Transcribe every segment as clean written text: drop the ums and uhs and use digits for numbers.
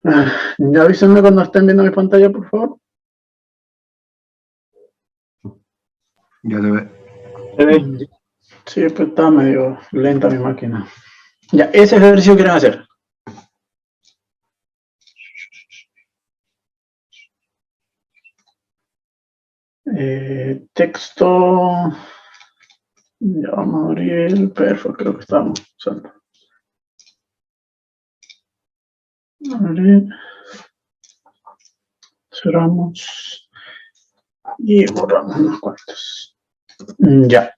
Ya avísenme cuando estén viendo mi pantalla, por favor. Ya se ve. Se ve. Sí, pues está medio lenta mi máquina. Ya, ese ejercicio quieren hacer. Texto. Ya vamos a abrir el perfil, creo que estamos usando. Abrir. Cerramos. Y borramos unos cuantos. Ya.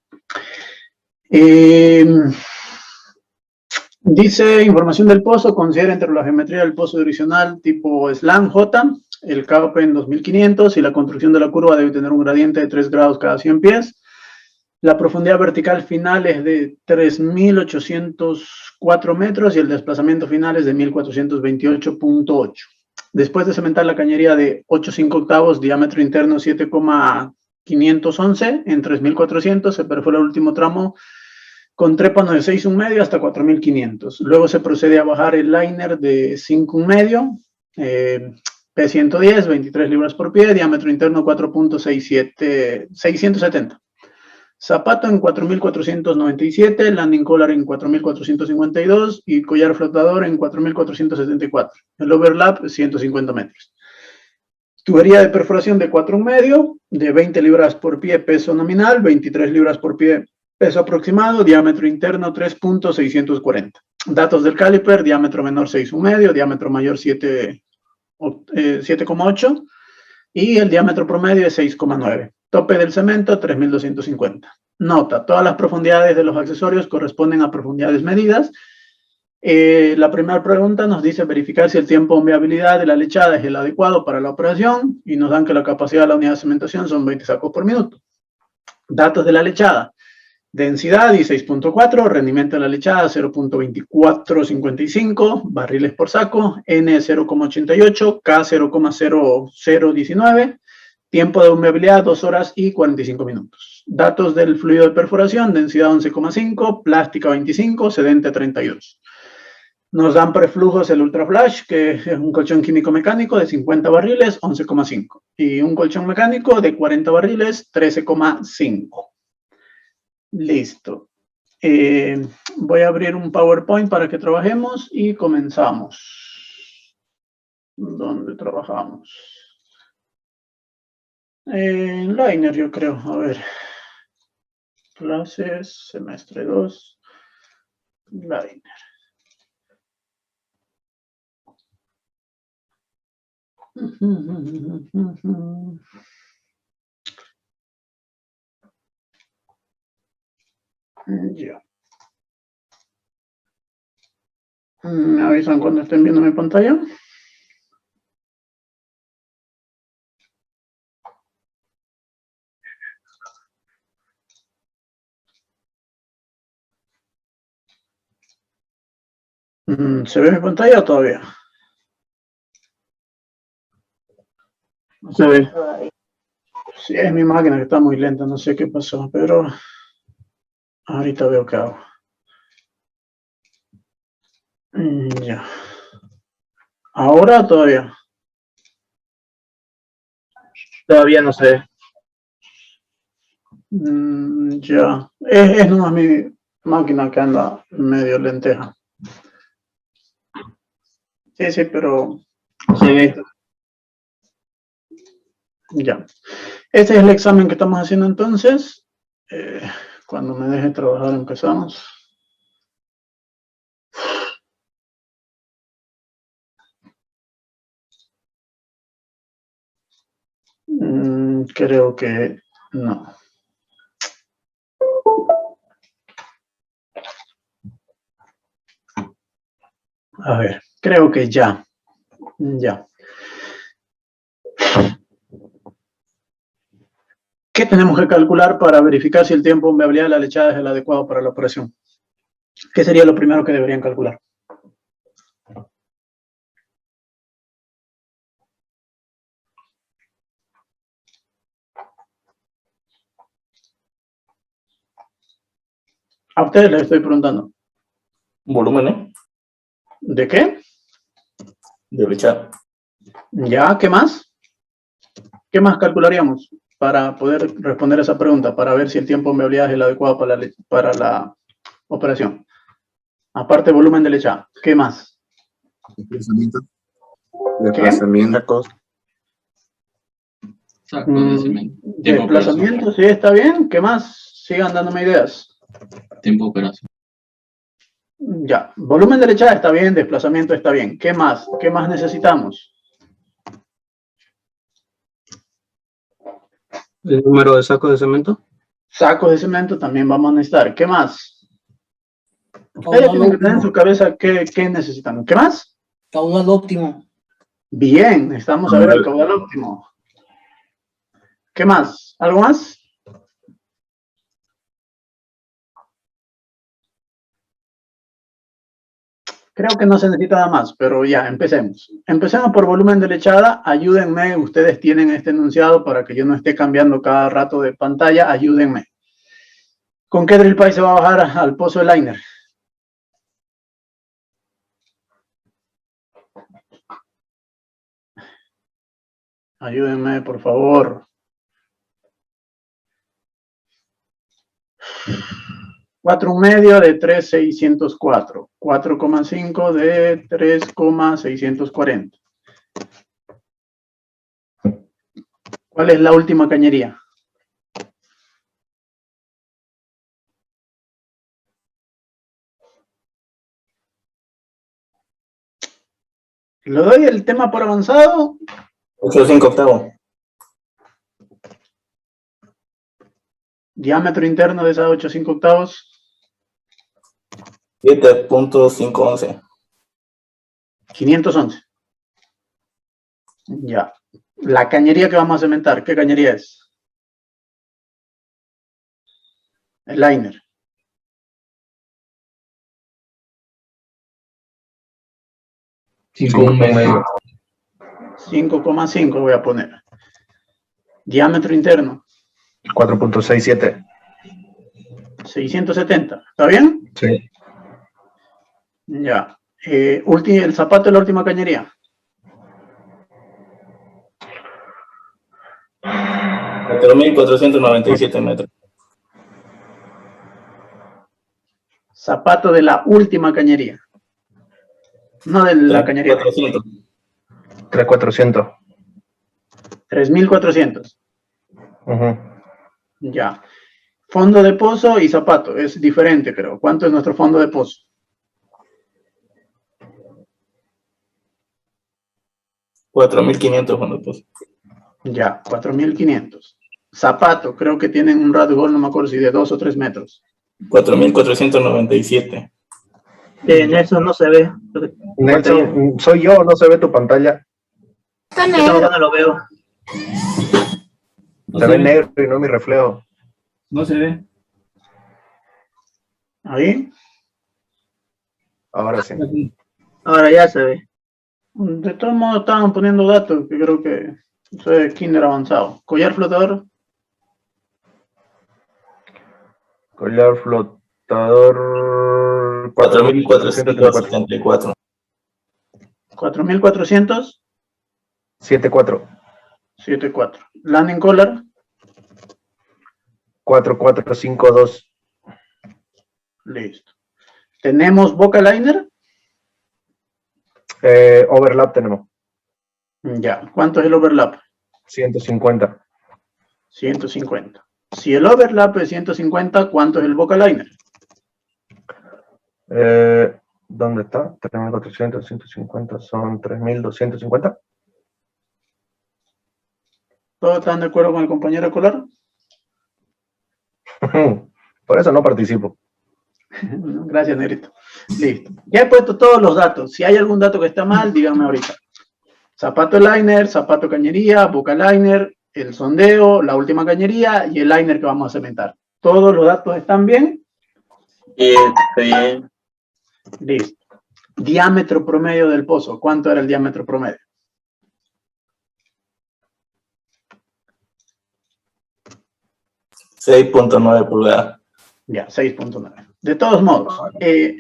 Dice información del pozo, considera entre la geometría del pozo direccional tipo slam J, el KOP en 2500 y la construcción de la curva debe tener un gradiente de 3 grados cada 100 pies. La profundidad vertical final es de 3.804 metros y el desplazamiento final es de 1.428.8. Después de cementar la cañería de 8,5 octavos, diámetro interno 7,511 en 3.400, se perfora el último tramo con trépano de 6,1 hasta 4.500. Luego se procede a bajar el liner de 5,1, P110, 23 libras por pie, diámetro interno 4,670. Zapato en 4.497, landing collar en 4.452 y collar flotador en 4.474. El overlap 150 metros. Tubería de perforación de 4,5, de 20 libras por pie, peso nominal, 23 libras por pie, peso aproximado, diámetro interno 3.640. Datos del caliper, diámetro menor 6,1, diámetro mayor 7,8 y el diámetro promedio es 6,9. Tope del cemento 3.250. Nota, todas las profundidades de los accesorios corresponden a profundidades medidas. La primera pregunta nos dice verificar si el tiempo de viabilidad de la lechada es el adecuado para la operación y nos dan que la capacidad de la unidad de cementación son 20 sacos por minuto. Datos de la lechada. Densidad 16.4, rendimiento de la lechada 0.2455, barriles por saco, N 0,88, K 0,0019, tiempo de humeabilidad 2 horas y 45 minutos. Datos del fluido de perforación, densidad 11,5, plástica 25, sedente 32. Nos dan preflujos el Ultraflash, que es un colchón químico-mecánico de 50 barriles, 11,5. Y un colchón mecánico de 40 barriles, 13,5. Listo. Voy a abrir un PowerPoint para que trabajemos y comenzamos. ¿Dónde trabajamos? En Liner, yo creo. A ver. Clases, semestre 2. Liner. Ya. ¿Me avisan cuando estén viendo mi pantalla? ¿Se ve mi pantalla o todavía? Se ve. Sí, es mi máquina que está muy lenta, no sé qué pasó, pero ahorita veo qué hago. Ya. ¿Ahora o todavía? Todavía no se ve. Ya. Es nomás mi máquina que anda medio lenteja. Sí, pero Se ve. ya. Este es el examen que estamos haciendo entonces. Cuando me deje trabajar empezamos. Creo que no. A ver, creo que ya. Ya. ¿Qué tenemos que calcular para verificar si el tiempo de viabilidad de la lechada es el adecuado para la operación? ¿Qué sería lo primero que deberían calcular? A ustedes les estoy preguntando. Volumen, ¿no? ¿De qué? de lechada. Ya, ¿qué más? ¿Qué más calcularíamos para poder responder esa pregunta? Para ver si el tiempo de empleabilidad es el adecuado para la operación. Aparte volumen de lechada. ¿Qué más? Desplazamiento. Desplazamiento. Desplazamiento, sí, está bien. ¿Qué más? Sigan dándome ideas. Tiempo de operación. Ya, volumen de lechada está bien, desplazamiento está bien. ¿Qué más? ¿Qué más necesitamos? El número de sacos de cemento. Sacos de cemento también vamos a necesitar. ¿Qué más? Ustedes tienen que tener en su cabeza qué necesitamos. ¿Qué más? Caudal óptimo. Bien, necesitamos saber el caudal óptimo. ¿Qué más? ¿Algo más? Creo que no se necesita nada más, pero ya, empecemos. Empecemos por volumen de lechada. Ayúdenme, ustedes tienen este enunciado para que yo no esté cambiando cada rato de pantalla. Ayúdenme. ¿Con qué drill pipe se va a bajar al pozo de liner? Ayúdenme, por favor. 4,5 de 3,604. 4,5 de 3,640. ¿Cuál es la última cañería? ¿Le doy el tema por avanzado? 8,5 octavos. Diámetro interno de esa 8,5 octavos. 7.511. 511. Ya. La cañería que vamos a cementar, ¿qué cañería es? El liner. 5,5. 5,5 voy a poner. Diámetro interno. 4.67. 670. ¿Está bien? Sí. Ya. El zapato de la última cañería. 4.497 metros. Zapato de la última cañería. No de la cañería. 400. 3,400. 3,400. Ya. Fondo de pozo y zapato. Es diferente, creo. ¿Cuánto es nuestro fondo de pozo? 4.500 cuando pues. Ya, 4,500. Zapato, creo que tienen un radio gol, no me acuerdo si de 2 o 3 metros. 4.497. Nelson no se ve. Nelson, soy yo, no se ve tu pantalla. Yo no lo veo. Se ve negro y no mi reflejo. No se ve. Ahí. Ahora sí. Ahora ya se ve. De todos modos estaban poniendo datos que creo que eso es kinder avanzado. Collar flotador. Collar flotador 4.474. 4,400. 74. 74. Landing collar. 4,452. Listo. ¿Tenemos boca liner? Overlap tenemos. Ya. ¿Cuánto es el overlap? 150. 150. Si el overlap es 150, ¿cuánto es el boca liner? ¿Dónde está? 3.400, 150 son 3.250. ¿Todos están de acuerdo con el compañero Colar? Por eso no participo. Gracias, Negrito. Listo. Ya he puesto todos los datos. Si hay algún dato que está mal, díganme ahorita. Zapato liner, zapato cañería, boca liner, el sondeo, la última cañería y el liner que vamos a cementar. ¿Todos los datos están bien? Bien. Listo. Diámetro promedio del pozo. ¿Cuánto era el diámetro promedio? 6.9 pulgadas. Ya, 6,9. De todos modos,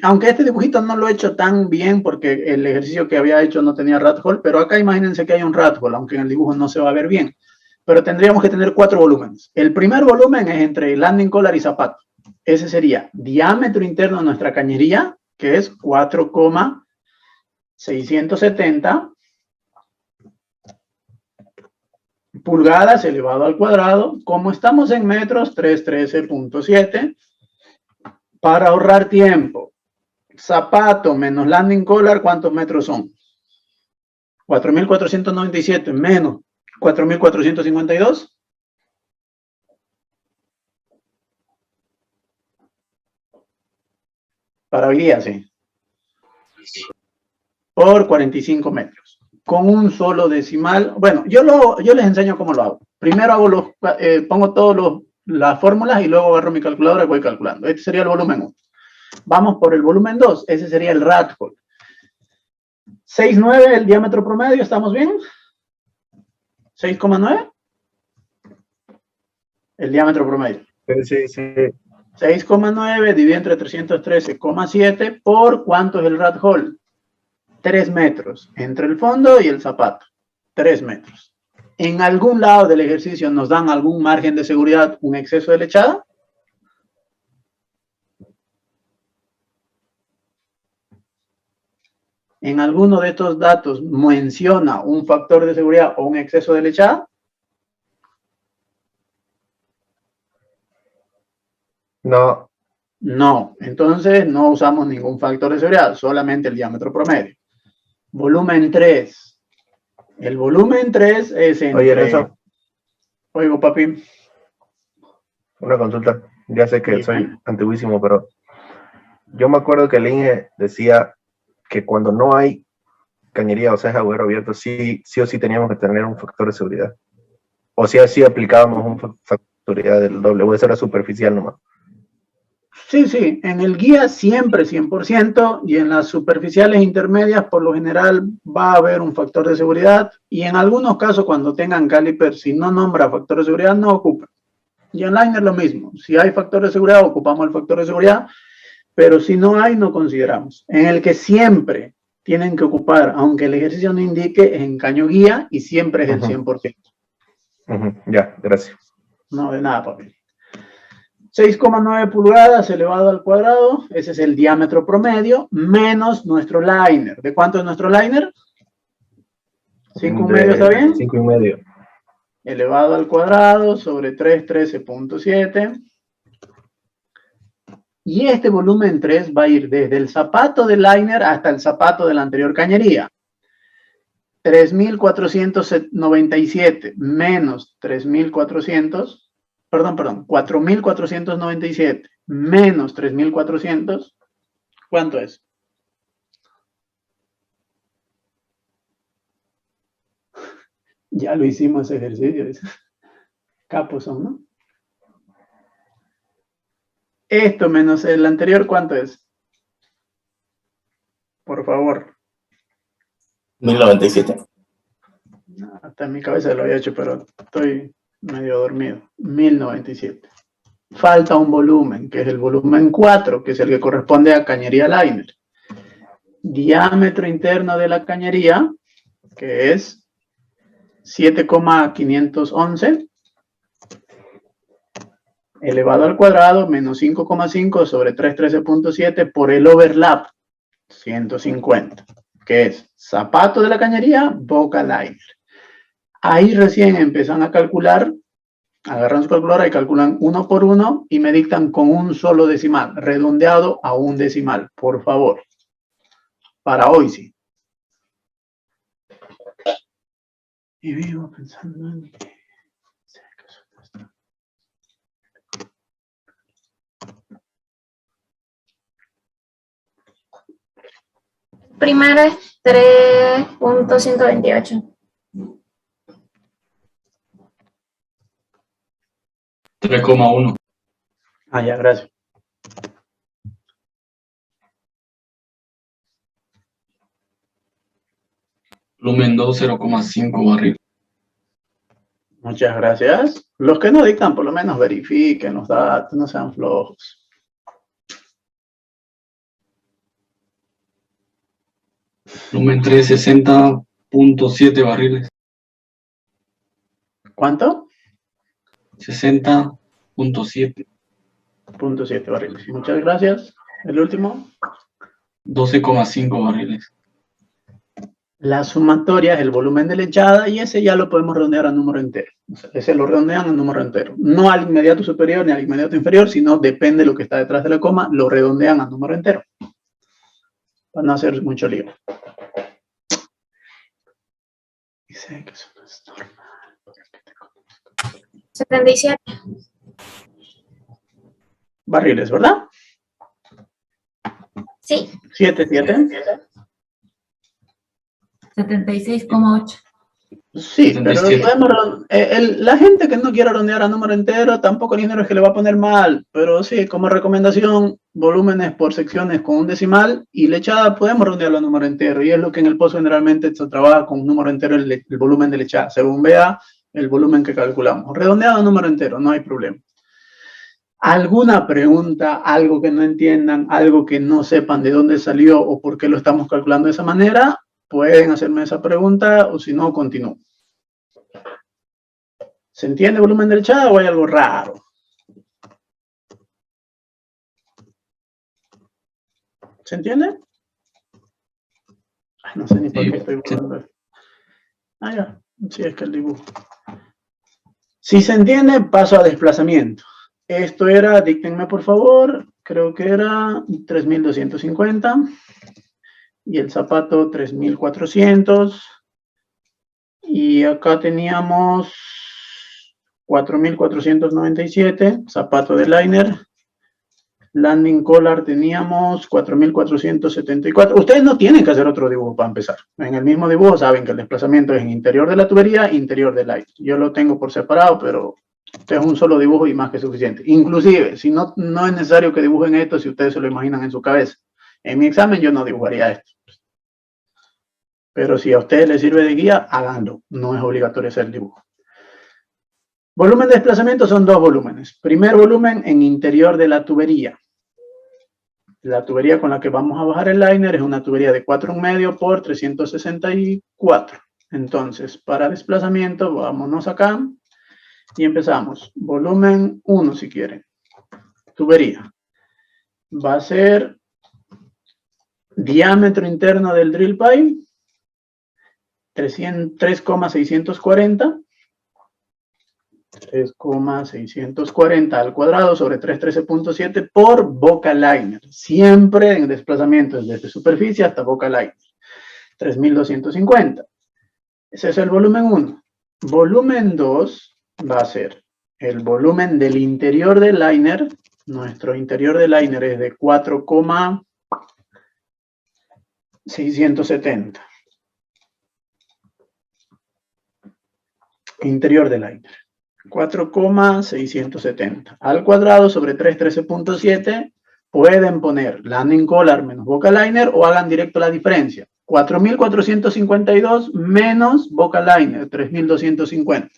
aunque este dibujito no lo he hecho tan bien porque el ejercicio que había hecho no tenía rat hole, pero acá imagínense que hay un rat hole, aunque en el dibujo no se va a ver bien. Pero tendríamos que tener 4 volúmenes. El primer volumen es entre landing collar y zapato. Ese sería diámetro interno de nuestra cañería, que es 4,670 pulgadas elevado al cuadrado. Como estamos en metros, 313.7. Para ahorrar tiempo, zapato menos landing collar, ¿cuántos metros son? 4.497 menos 4.452. Para guía, sí. Por 45 metros. Con un solo decimal. Bueno, yo les enseño cómo lo hago. Primero hago pongo todas las fórmulas y luego agarro mi calculadora y voy calculando. Este sería el volumen 1. Vamos por el volumen 2. Ese sería el rat hole. 6,9 el diámetro promedio. ¿Estamos bien? 6,9. El diámetro promedio. Sí. 6,9 dividido entre 313,7 por ¿cuánto es el rat hole? 3 metros entre el fondo y el zapato. 3 metros. ¿En algún lado del ejercicio nos dan algún margen de seguridad, un exceso de lechada? ¿En alguno de estos datos menciona un factor de seguridad o un exceso de lechada? No. No. Entonces no usamos ningún factor de seguridad, solamente el diámetro promedio. Volumen 3. El volumen 3 es entre... Oye, Nelson. Oigo, papi. Una consulta. Ya sé que soy antiguísimo, pero yo me acuerdo que el INGE decía que cuando no hay cañería, o sea, es agujero abierto, sí o sí teníamos que tener un factor de seguridad. O sea, sí aplicábamos un factor de seguridad del doble, o eso era superficial nomás. Sí, en el guía siempre 100% y en las superficiales intermedias por lo general va a haber un factor de seguridad y en algunos casos cuando tengan caliper, si no nombra factor de seguridad no ocupa. Y en liner lo mismo, si hay factor de seguridad ocupamos el factor de seguridad, pero si no hay no consideramos. En el que siempre tienen que ocupar, aunque el ejercicio no indique, es en caño guía y siempre es el 100%. Ya, gracias. No, de nada, papi. 6,9 pulgadas elevado al cuadrado, ese es el diámetro promedio, menos nuestro liner. ¿De cuánto es nuestro liner? 5,5, ¿está bien? 5,5. Elevado al cuadrado sobre 313.7. Y este volumen 3 va a ir desde el zapato del liner hasta el zapato de la anterior cañería. 3.497 menos 4.497 menos 3.400, ¿cuánto es? Ya lo hicimos ese ejercicio. Capos son, ¿no? Esto menos el anterior, ¿cuánto es? Por favor. 1097. Hasta en mi cabeza lo había hecho, pero estoy medio dormido. 1097. Falta un volumen, que es el volumen 4, que es el que corresponde a cañería liner. Diámetro interno de la cañería, que es 7,511 elevado al cuadrado menos 5,5 sobre 313.7 por el overlap 150, que es zapato de la cañería, boca liner. Ahí recién empiezan a calcular, agarran su calculadora y calculan uno por uno y me dictan con un solo decimal, redondeado a un decimal, por favor. Para hoy sí. Y vivo pensando en que... Primero es 3.128. 3,1. Ah, ya, gracias. Volumen 2, 0,5 barril. Muchas gracias. Los que no dictan, por lo menos verifiquen los datos, no sean flojos. Volumen 3, 60.7 barriles. ¿Cuánto? 60.7. 0.7 barriles. Muchas gracias. El último. 12,5 barriles. La sumatoria es el volumen de lechada y ese ya lo podemos redondear a número entero. O sea, ese lo redondean a número entero. No al inmediato superior ni al inmediato inferior, sino depende de lo que está detrás de la coma, lo redondean a número entero. Para no hacer mucho lío. Dice que eso no es normal. 77. Barriles, ¿verdad? Sí. 7. 76,8. Sí, pero 77. podemos, la gente que no quiere redondear a número entero, tampoco el dinero es que le va a poner mal, pero sí, como recomendación, volúmenes por secciones con un decimal y lechada podemos redondearlo a número entero, y es lo que en el pozo generalmente se trabaja con un número entero el volumen de lechada, según vea el volumen que calculamos. Redondeado a número entero, no hay problema. ¿Alguna pregunta, algo que no entiendan, algo que no sepan de dónde salió o por qué lo estamos calculando de esa manera? Pueden hacerme esa pregunta o si no, continúo. ¿Se entiende el volumen de lechada o hay algo raro? ¿Se entiende? Ay, no sé ni por qué estoy buscando esto. Ah, ya. Sí, es que el dibujo. Si se entiende, paso a desplazamiento. Esto era, díctenme por favor, creo que era 3250. Y el zapato 3400. Y acá teníamos 4497, zapato de liner. Landing collar teníamos 4474. Ustedes no tienen que hacer otro dibujo para empezar. En el mismo dibujo saben que el desplazamiento es en interior de la tubería, interior del liner. Yo lo tengo por separado, pero este es un solo dibujo y más que suficiente. Inclusive, si no es necesario que dibujen esto si ustedes se lo imaginan en su cabeza. En mi examen yo no dibujaría esto. Pero si a ustedes les sirve de guía, háganlo. No es obligatorio hacer el dibujo. Volumen de desplazamiento son dos volúmenes. Primer volumen en interior de la tubería. La tubería con la que vamos a bajar el liner es una tubería de 4,5 por 364. Entonces, para desplazamiento, vámonos acá y empezamos. Volumen 1, si quieren. Tubería. Va a ser diámetro interno del drill pipe, 3,640. 3,640 al cuadrado sobre 313.7 por boca liner. Siempre en desplazamientos desde superficie hasta boca liner. 3250. Ese es el volumen 1. Volumen 2 va a ser el volumen del interior del liner. Nuestro interior del liner es de 4,670. Interior del liner. 4,670 al cuadrado sobre 313.7. Pueden poner landing collar menos boca liner o hagan directo la diferencia. 4,452 menos boca liner, 3,250.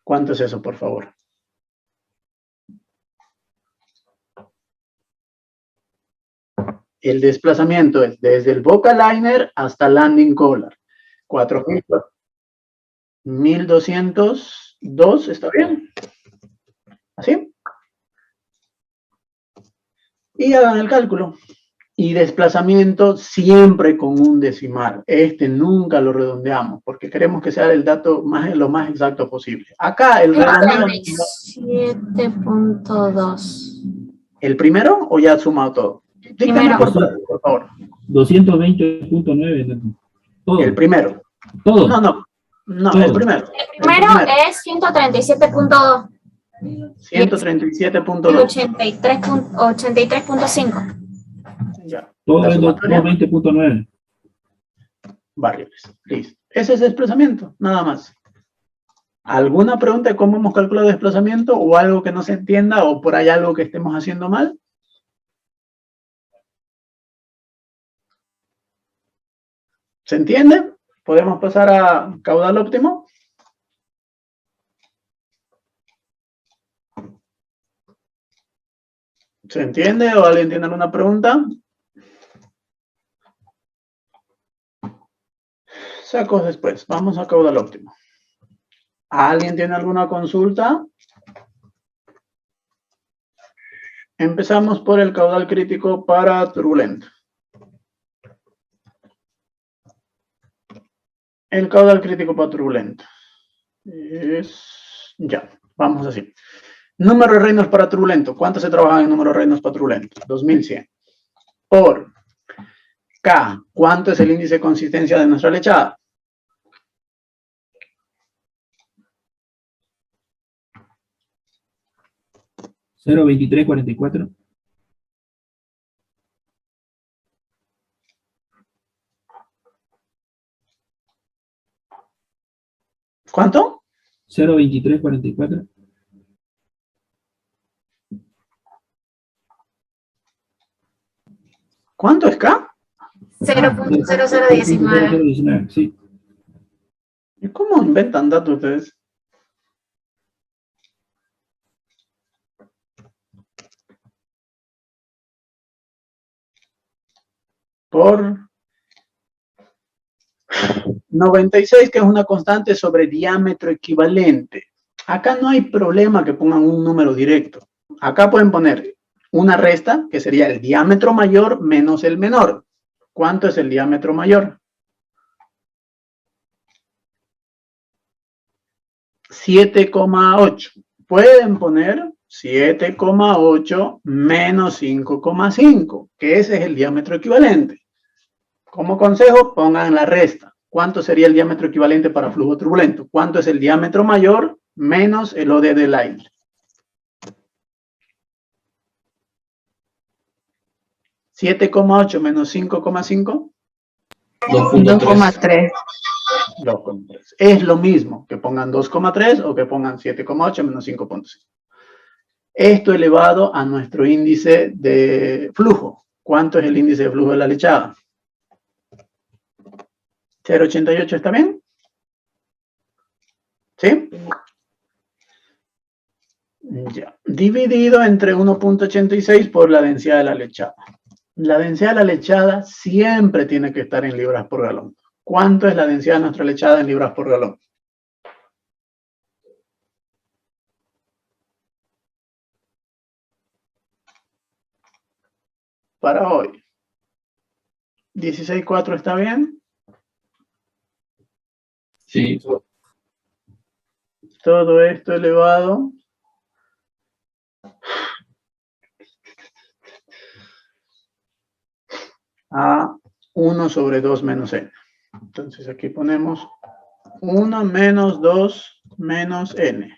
¿Cuánto es eso, por favor? El desplazamiento es desde el boca liner hasta landing collar. 1,202, ¿está bien? ¿Así? Y hagan el cálculo. Y desplazamiento siempre con un decimal. Este nunca lo redondeamos porque queremos que sea el dato lo más exacto posible. Acá el redondeo... 37.2. ¿El primero o ya ha sumado todo? Díganme por favor. 220.9. Todo. El primero. Todo. No, todo. el primero. El primero es 137.2. 137.2. 83.5. Ya. Todo es 220.9. Barriles. Listo. Ese es desplazamiento, nada más. ¿Alguna pregunta de cómo hemos calculado desplazamiento o algo que no se entienda o por ahí algo que estemos haciendo mal? ¿Se entiende? ¿Podemos pasar a caudal óptimo? ¿Se entiende o alguien tiene alguna pregunta? Sacos después. Vamos a caudal óptimo. ¿Alguien tiene alguna consulta? Empezamos por el caudal crítico para turbulento. El caudal crítico para turbulento es... Ya, vamos así. Número de reinos para turbulento. ¿Cuánto se trabaja en número de reinos para turbulento? 2100. Por K. ¿Cuánto es el índice de consistencia de nuestra lechada? $0.2344. ¿Cuánto? 0.2344. ¿Cuánto es K? 0.0019. 0.0019, sí. ¿Y cómo inventan datos ustedes? Por 96, que es una constante sobre diámetro equivalente. Acá no hay problema que pongan un número directo. Acá pueden poner una resta, que sería el diámetro mayor menos el menor. ¿Cuánto es el diámetro mayor? 7,8. Pueden poner 7,8 menos 5,5, que ese es el diámetro equivalente. Como consejo, pongan la resta. ¿Cuánto sería el diámetro equivalente para flujo turbulento? ¿Cuánto es el diámetro mayor menos el OD del aire? ¿7,8 menos 5,5? 2.3. 2,3. Es lo mismo que pongan 2,3 o que pongan 7,8 menos 5,5. Esto elevado a nuestro índice de flujo. ¿Cuánto es el índice de flujo de la lechada? 0,88, ¿está bien? ¿Sí? Ya. Dividido entre 1.86 por la densidad de la lechada. La densidad de la lechada siempre tiene que estar en libras por galón. ¿Cuánto es la densidad de nuestra lechada en libras por galón? Para hoy. 16,4, ¿está bien? Sí. Todo esto elevado a 1 sobre 2 menos n. Entonces aquí ponemos 1 menos 2 menos n.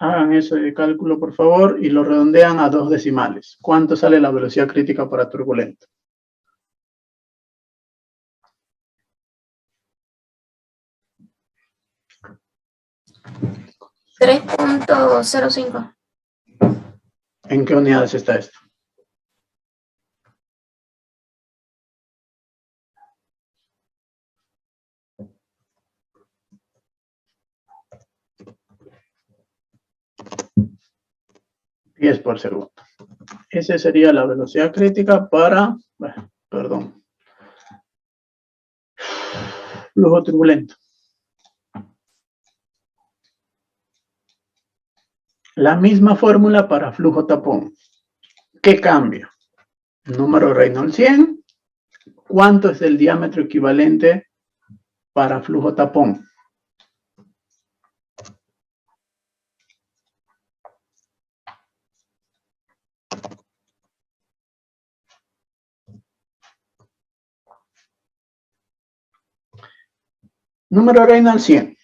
Hagan eso de cálculo, por favor, y lo redondean a 2 decimales. ¿Cuánto sale la velocidad crítica para turbulento? $3.05. ¿En qué unidades está esto? Pies por segundo. Esa sería la velocidad crítica para, perdón, flujo turbulento. La misma fórmula para flujo tapón. ¿Qué cambia? Número Reynolds 100. ¿Cuánto es el diámetro equivalente para flujo tapón? Número Reynolds 100.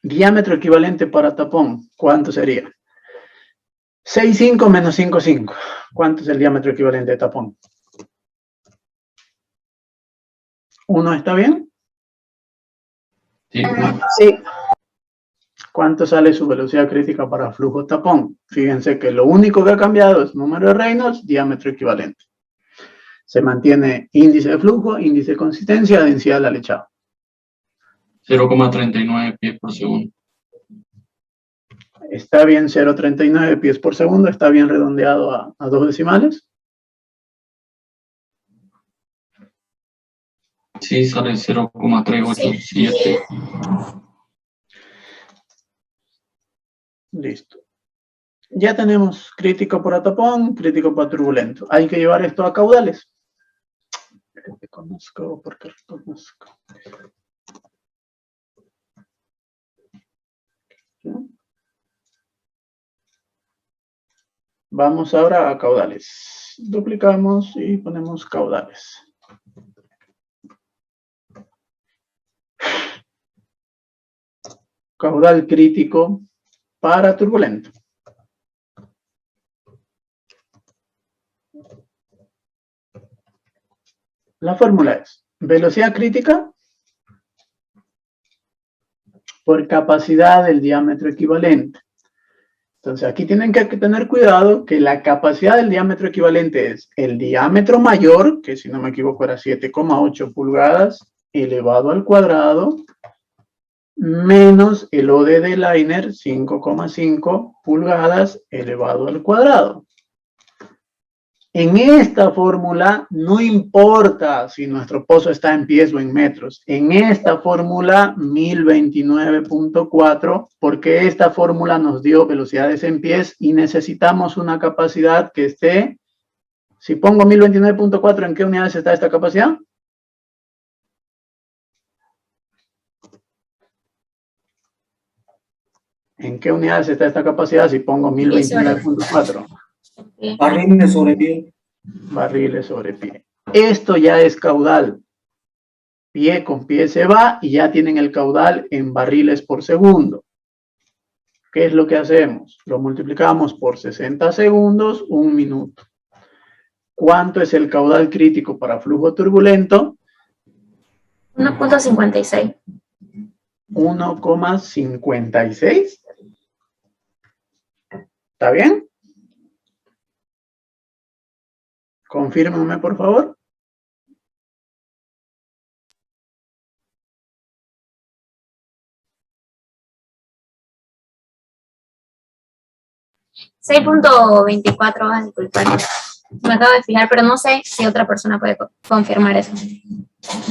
Diámetro equivalente para tapón. ¿Cuánto sería? 6,5 menos 5,5. ¿Cuánto es el diámetro equivalente de tapón? 1, ¿está bien? Sí. Sí. ¿Cuánto sale su velocidad crítica para flujo tapón? Fíjense que lo único que ha cambiado es número de Reynolds, diámetro equivalente. Se mantiene índice de flujo, índice de consistencia, densidad de la lechada. 0,39 pies por segundo. Está bien 0,39 pies por segundo, está bien redondeado a 2 decimales. Sí, sale 0,387. Listo. Ya tenemos crítico para tapón, crítico para turbulento. Hay que llevar esto a caudales. Reconozco porque reconozco. Vamos ahora a caudales. Duplicamos y ponemos caudales. Caudal crítico para turbulento. La fórmula es velocidad crítica por capacidad del diámetro equivalente. Entonces aquí tienen que tener cuidado que la capacidad del diámetro equivalente es el diámetro mayor, que si no me equivoco era 7,8 pulgadas, elevado al cuadrado, menos el OD de liner, 5,5 pulgadas, elevado al cuadrado. En esta fórmula no importa si nuestro pozo está en pies o en metros. En esta fórmula 1029.4, porque esta fórmula nos dio velocidades en pies y necesitamos una capacidad que esté, si pongo 1029.4, ¿en qué unidades está esta capacidad? ¿En qué unidades está esta capacidad si pongo 1029.4? Barriles sobre pie. Barriles sobre pie. Esto ya es caudal. Pie con pie se va y ya tienen el caudal en barriles por segundo. ¿Qué es lo que hacemos? Lo multiplicamos por 60 segundos, 1 minuto. ¿Cuánto es el caudal crítico para flujo turbulento? 1.56. 1,56. ¿Está bien? Confírmenme, por favor. $6.24, disculpar. Me acabo de fijar, pero no sé si otra persona puede confirmar eso.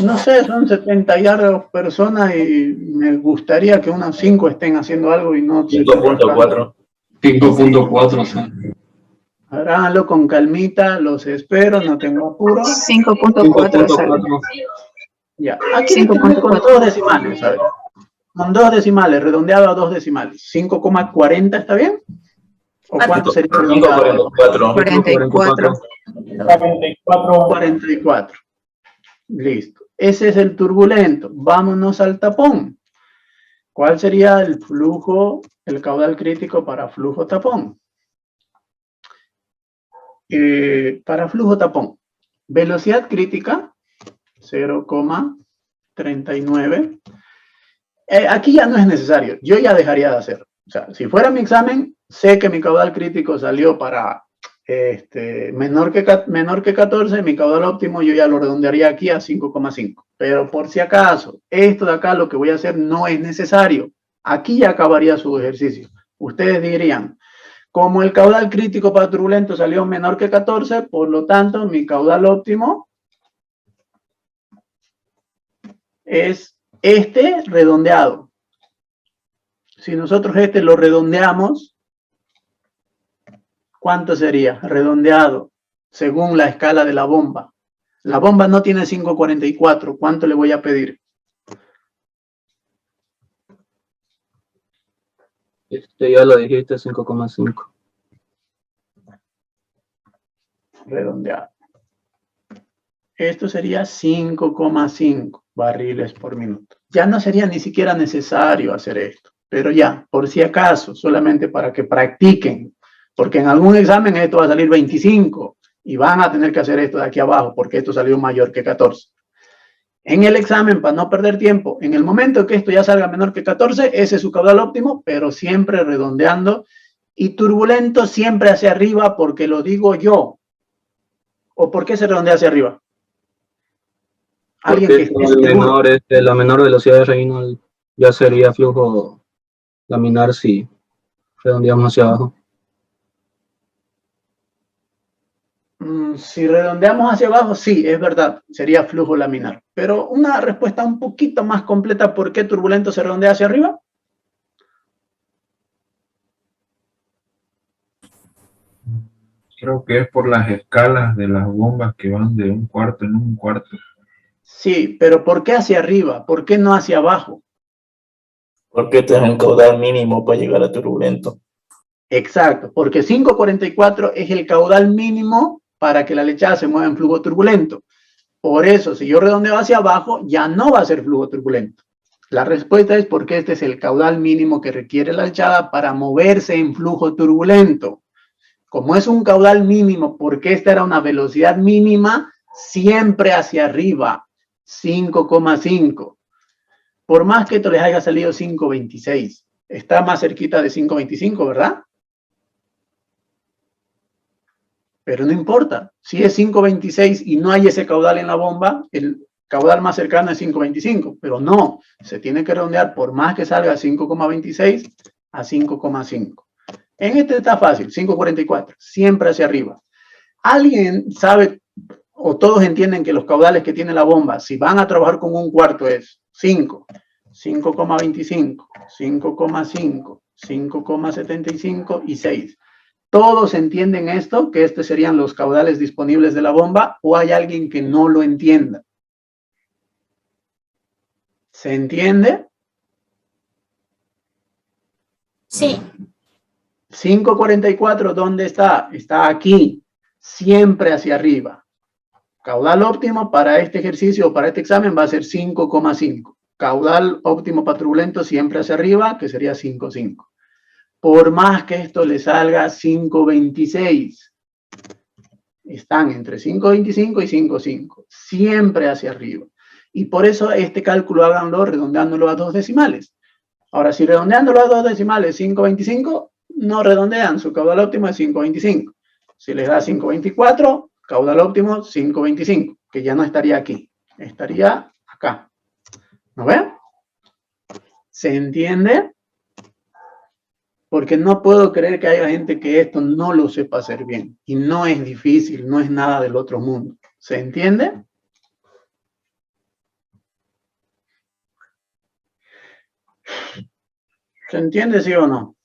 No sé, son 70 y algo personas y me gustaría que unas 5 estén haciendo algo y no... 5.4. 5.4, sí. Háganlo con calmita, los espero, no tengo apuro. 5.4. Ya, aquí estamos con 2 decimales, ¿sabes? Con 2 decimales, redondeado a 2 decimales. 5,40, ¿está bien? ¿O cuánto sería? 5.44. 44. 44. Listo. Ese es el turbulento. Vámonos al tapón. ¿Cuál sería el flujo, el caudal crítico para flujo tapón? Para flujo tapón, velocidad crítica, 0,39. Aquí ya no es necesario. Yo ya dejaría de hacer. O sea, si fuera mi examen, sé que mi caudal crítico salió para menor que 14, mi caudal óptimo yo ya lo redondearía aquí a 5,5. Pero por si acaso, esto de acá lo que voy a hacer no es necesario. Aquí ya acabaría su ejercicio. Ustedes dirían, como el caudal crítico para turbulento salió menor que 14, por lo tanto, mi caudal óptimo es este redondeado. Si nosotros este lo redondeamos, ¿cuánto sería? Redondeado, según la escala de la bomba. La bomba no tiene 5,44. ¿Cuánto le voy a pedir? Ya lo dijiste, 5,5. Redondeado. Esto sería 5,5 barriles por minuto. Ya no sería ni siquiera necesario hacer esto, pero ya, por si acaso, solamente para que practiquen, porque en algún examen esto va a salir 25 y van a tener que hacer esto de aquí abajo, porque esto salió mayor que 14. En el examen, para no perder tiempo, en el momento que esto ya salga menor que 14, ese es su caudal óptimo, pero siempre redondeando, y turbulento siempre hacia arriba, porque lo digo yo. ¿O por qué se redondea hacia arriba? Alguien que esté seguro. La menor velocidad de Reynolds ya sería flujo laminar si redondeamos hacia abajo. Si redondeamos hacia abajo, sí, es verdad, sería flujo laminar. Pero una respuesta un poquito más completa, ¿por qué turbulento se redondea hacia arriba? Creo que es por las escalas de las bombas que van de un cuarto en un cuarto. Sí, pero ¿por qué hacia arriba? ¿Por qué no hacia abajo? Porque este es un caudal mínimo para llegar a turbulento. Exacto, porque 544 es el caudal mínimo para que la lechada se mueva en flujo turbulento. Por eso, si yo redondeo hacia abajo, ya no va a ser flujo turbulento. La respuesta es porque este es el caudal mínimo que requiere la lechada para moverse en flujo turbulento. Como es un caudal mínimo, porque esta era una velocidad mínima, siempre hacia arriba, 5,5. Por más que esto les haya salido 5.26, está más cerquita de 5.25, ¿verdad? Pero no importa, si es 5.26 y no hay ese caudal en la bomba, el caudal más cercano es 5.25, pero no, se tiene que redondear por más que salga 5,26 a 5,5. En este está fácil, 5.44, siempre hacia arriba. ¿Alguien sabe o todos entienden que los caudales que tiene la bomba, si van a trabajar con un cuarto es 5, 5,25, 5,5, 5,75 y 6? ¿Todos entienden esto? ¿Que estos serían los caudales disponibles de la bomba? ¿O hay alguien que no lo entienda? ¿Se entiende? Sí. 544, ¿dónde está? Está aquí, siempre hacia arriba. Caudal óptimo para este ejercicio o para este examen va a ser 5,5. Caudal óptimo para turbulento siempre hacia arriba, que sería 5,5. Por más que esto le salga 5.26, están entre 5.25 y 5.5, siempre hacia arriba. Y por eso este cálculo háganlo redondeándolo a 2 decimales. Ahora, si redondeándolo a 2 decimales 5.25, no redondean, su caudal óptimo es 5.25. Si les da 5.24, caudal óptimo 5.25, que ya no estaría aquí, estaría acá. ¿No ven? ¿Se entiende? Porque no puedo creer que haya gente que esto no lo sepa hacer bien. Y no es difícil, no es nada del otro mundo. ¿Se entiende? ¿Se entiende, sí o no?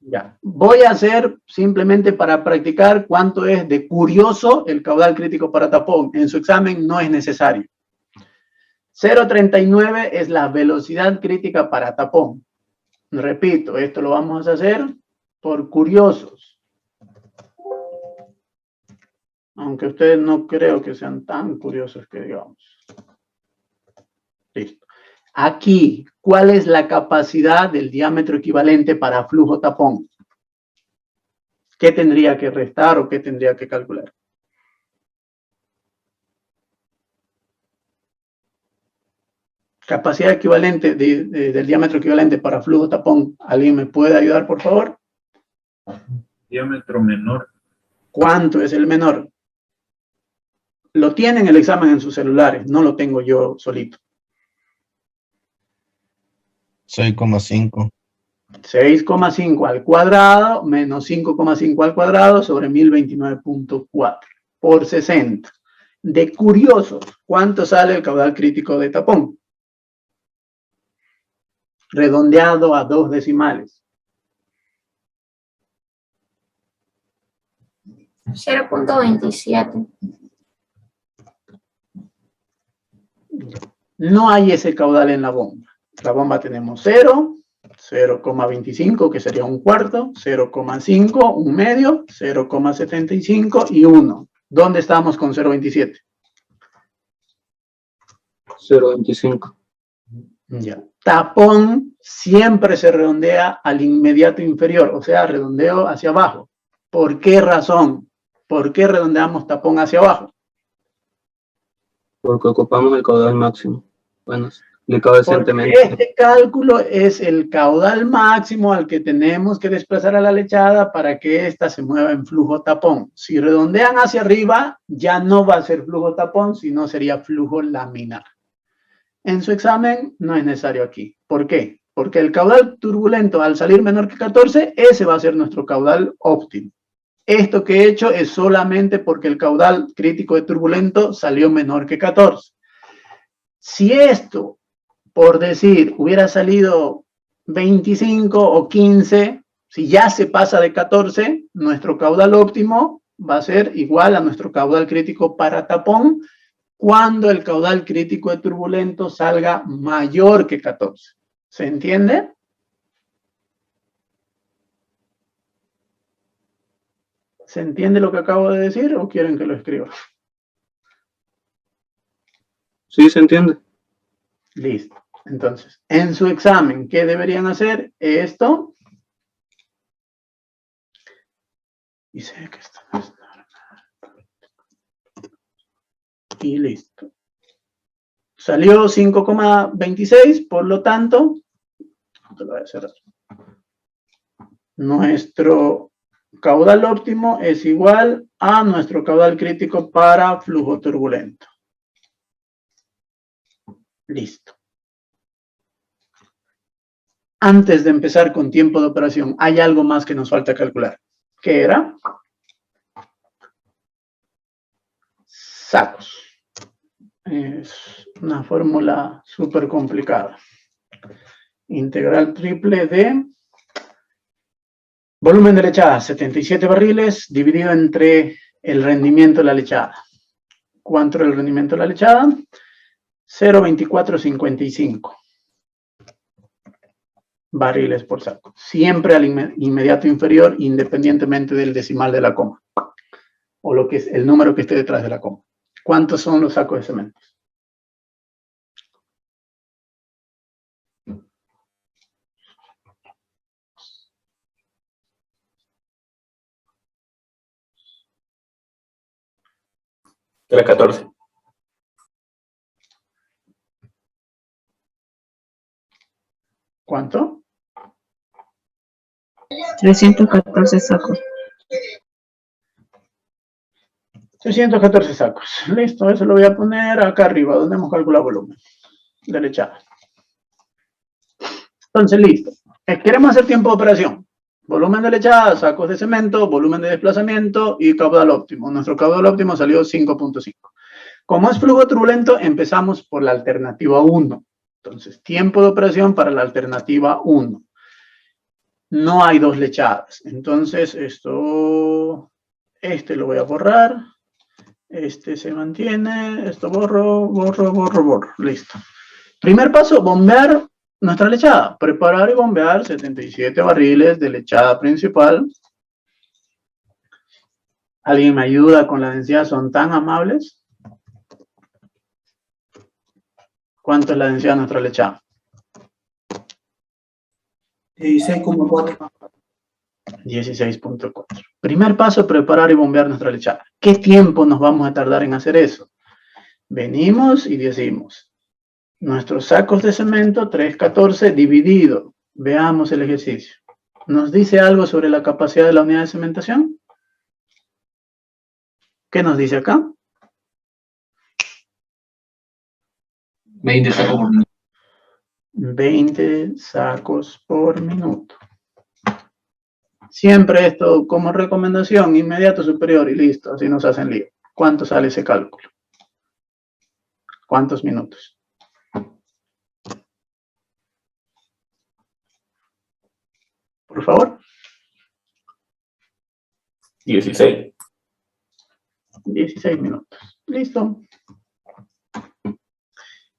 Ya. Voy a hacer simplemente para practicar cuánto es de curioso el caudal crítico para tapón. En su examen no es necesario. 0.39 es la velocidad crítica para tapón. Repito, esto lo vamos a hacer por curiosos. Aunque ustedes no creo que sean tan curiosos que digamos. Listo. Aquí, ¿cuál es la capacidad del diámetro equivalente para flujo tapón? ¿Qué tendría que restar o qué tendría que calcular? Capacidad equivalente del diámetro equivalente para flujo tapón. ¿Alguien me puede ayudar, por favor? Diámetro menor. ¿Cuánto es el menor? Lo tienen el examen en sus celulares, no lo tengo yo solito. 6,5. 6,5 al cuadrado menos 5,5 al cuadrado sobre 1029.4 por 60. De curiosos, ¿cuánto sale el caudal crítico de tapón? Redondeado a 2 decimales. 0.27. No hay ese caudal en la bomba. La bomba tenemos 0, 0,25 que sería un cuarto, 0,5, un medio, 0,75 y 1. ¿Dónde estamos con 0,27? 0.25. Ya. Tapón siempre se redondea al inmediato inferior, o sea, redondeo hacia abajo. ¿Por qué razón? ¿Por qué redondeamos tapón hacia abajo? Porque ocupamos el caudal máximo. Bueno, explicado Porque recientemente. este cálculo es el caudal máximo al que tenemos que desplazar a la lechada para que ésta se mueva en flujo tapón. Si redondean hacia arriba, ya no va a ser flujo tapón, sino sería flujo laminar. En su examen no es necesario aquí. ¿Por qué? Porque el caudal turbulento al salir menor que 14, ese va a ser nuestro caudal óptimo. Esto que he hecho es solamente porque el caudal crítico de turbulento salió menor que 14. Si esto, por decir, hubiera salido 25 o 15, si ya se pasa de 14, nuestro caudal óptimo va a ser igual a nuestro caudal crítico para tapón cuando el caudal crítico de turbulento salga mayor que 14. ¿Se entiende? ¿Se entiende lo que acabo de decir o quieren que lo escriba? Sí, se entiende. Listo. Entonces, en su examen, ¿qué deberían hacer? Esto. Y sé que esto no es normal. Y listo. Salió 5,26, por lo tanto, te lo voy a cerrar. Nuestro caudal óptimo es igual a nuestro caudal crítico para flujo turbulento. Listo. Antes de empezar con tiempo de operación, hay algo más que nos falta calcular. ¿Qué era? Sacos. Es una fórmula súper complicada. Integral triple de volumen de lechada, 77 barriles, dividido entre el rendimiento de la lechada. ¿Cuánto era el rendimiento de la lechada? 0,2455 barriles por saco. Siempre al inmediato inferior, independientemente del decimal de la coma. O lo que es el número que esté detrás de la coma. ¿Cuántos son los sacos de cemento? Era 14. ¿Cuánto? 314 sacos. 314 sacos. Listo, eso lo voy a poner acá arriba, donde hemos calculado volumen de lechada. Entonces, listo. Queremos hacer tiempo de operación. Volumen de lechada, sacos de cemento, volumen de desplazamiento y caudal óptimo. Nuestro caudal óptimo salió 5,5. Como es flujo turbulento, empezamos por la alternativa 1. Entonces, tiempo de operación para la alternativa 1. No hay dos lechadas. Entonces, este lo voy a borrar. Este se mantiene. Esto borro. Listo. Primer paso, bombear nuestra lechada. Preparar y bombear 77 barriles de lechada principal. ¿Alguien me ayuda con la densidad? ¿Son tan amables? ¿Cuánto es la densidad de nuestra lechada? 16,4. 16,4. Primer paso, preparar y bombear nuestra lechada. ¿Qué tiempo nos vamos a tardar en hacer eso? Venimos y decimos, nuestros sacos de cemento, 314 dividido. Veamos el ejercicio. ¿Nos dice algo sobre la capacidad de la unidad de cementación? ¿Qué nos dice acá? 20 sacos por minuto. 20 sacos por minuto. Siempre esto como recomendación, inmediato superior y listo, así nos hacen lío. ¿Cuánto sale ese cálculo? ¿Cuántos minutos? Por favor. 16. 16 minutos. Listo.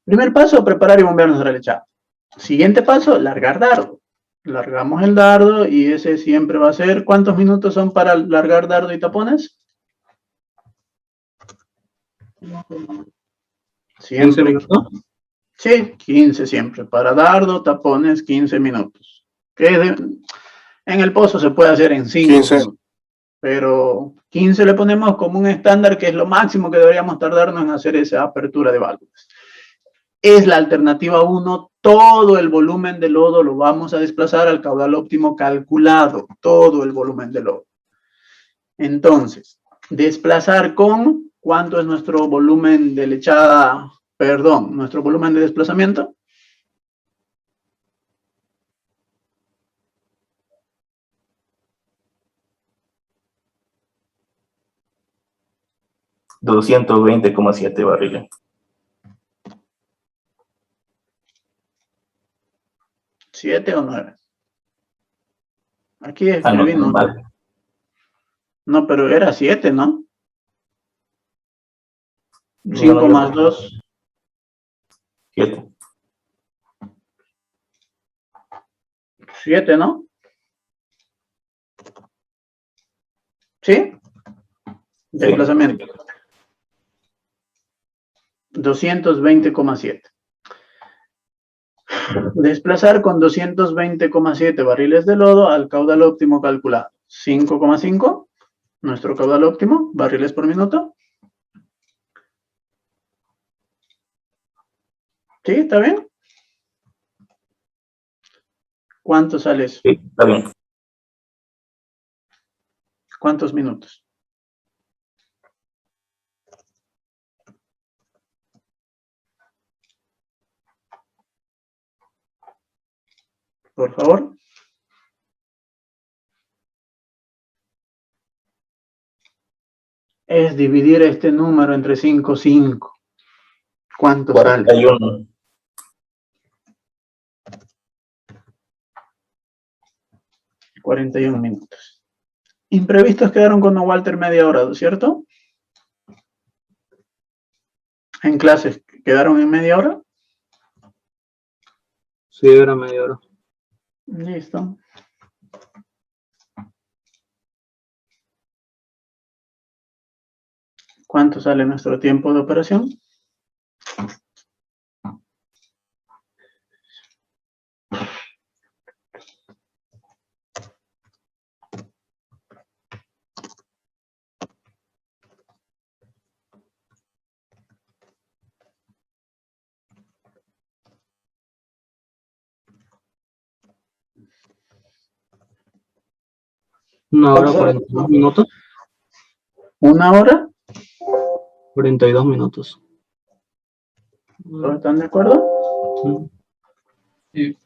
Primer paso, preparar y bombear nuestra lechada. Siguiente paso, largar dardo. Largamos el dardo y ese siempre va a ser... ¿Cuántos minutos son para largar dardo y tapones? 15 minutos. Sí, 15 siempre. Para dardo, tapones, 15 minutos. En el pozo se puede hacer en 5 minutos. Pero 15 le ponemos como un estándar que es lo máximo que deberíamos tardarnos en hacer esa apertura de válvulas. Es la alternativa 1, todo el volumen de lodo lo vamos a desplazar al caudal óptimo calculado, todo el volumen de lodo. Entonces, desplazar con, ¿cuánto es nuestro volumen de lechada? Perdón, nuestro volumen de desplazamiento. 220,7 barriles. ¿7 o 9? Aquí No, escribí no, 9. mal. No, pero era 7, ¿no? No, 5 yo más no. 2. 7. 7, ¿no? ¿Sí? Desplazamiento. 220,7. Desplazar con 220,7 barriles de lodo al caudal óptimo calculado. 5,5, nuestro caudal óptimo, barriles por minuto. ¿Sí? ¿Está bien? ¿Cuánto sale eso? Sí, está bien. ¿Cuántos minutos? Por favor. Es dividir este número entre 5, 5. ¿Cuánto sale? 41. 41 minutos. Imprevistos quedaron con Walter media hora, ¿cierto? En clases quedaron en media hora. Sí, era media hora. Listo. ¿Cuánto sale nuestro tiempo de operación? Una hora, 42 minutos. ¿Una hora? 42 minutos. ¿Todos están de acuerdo? Sí.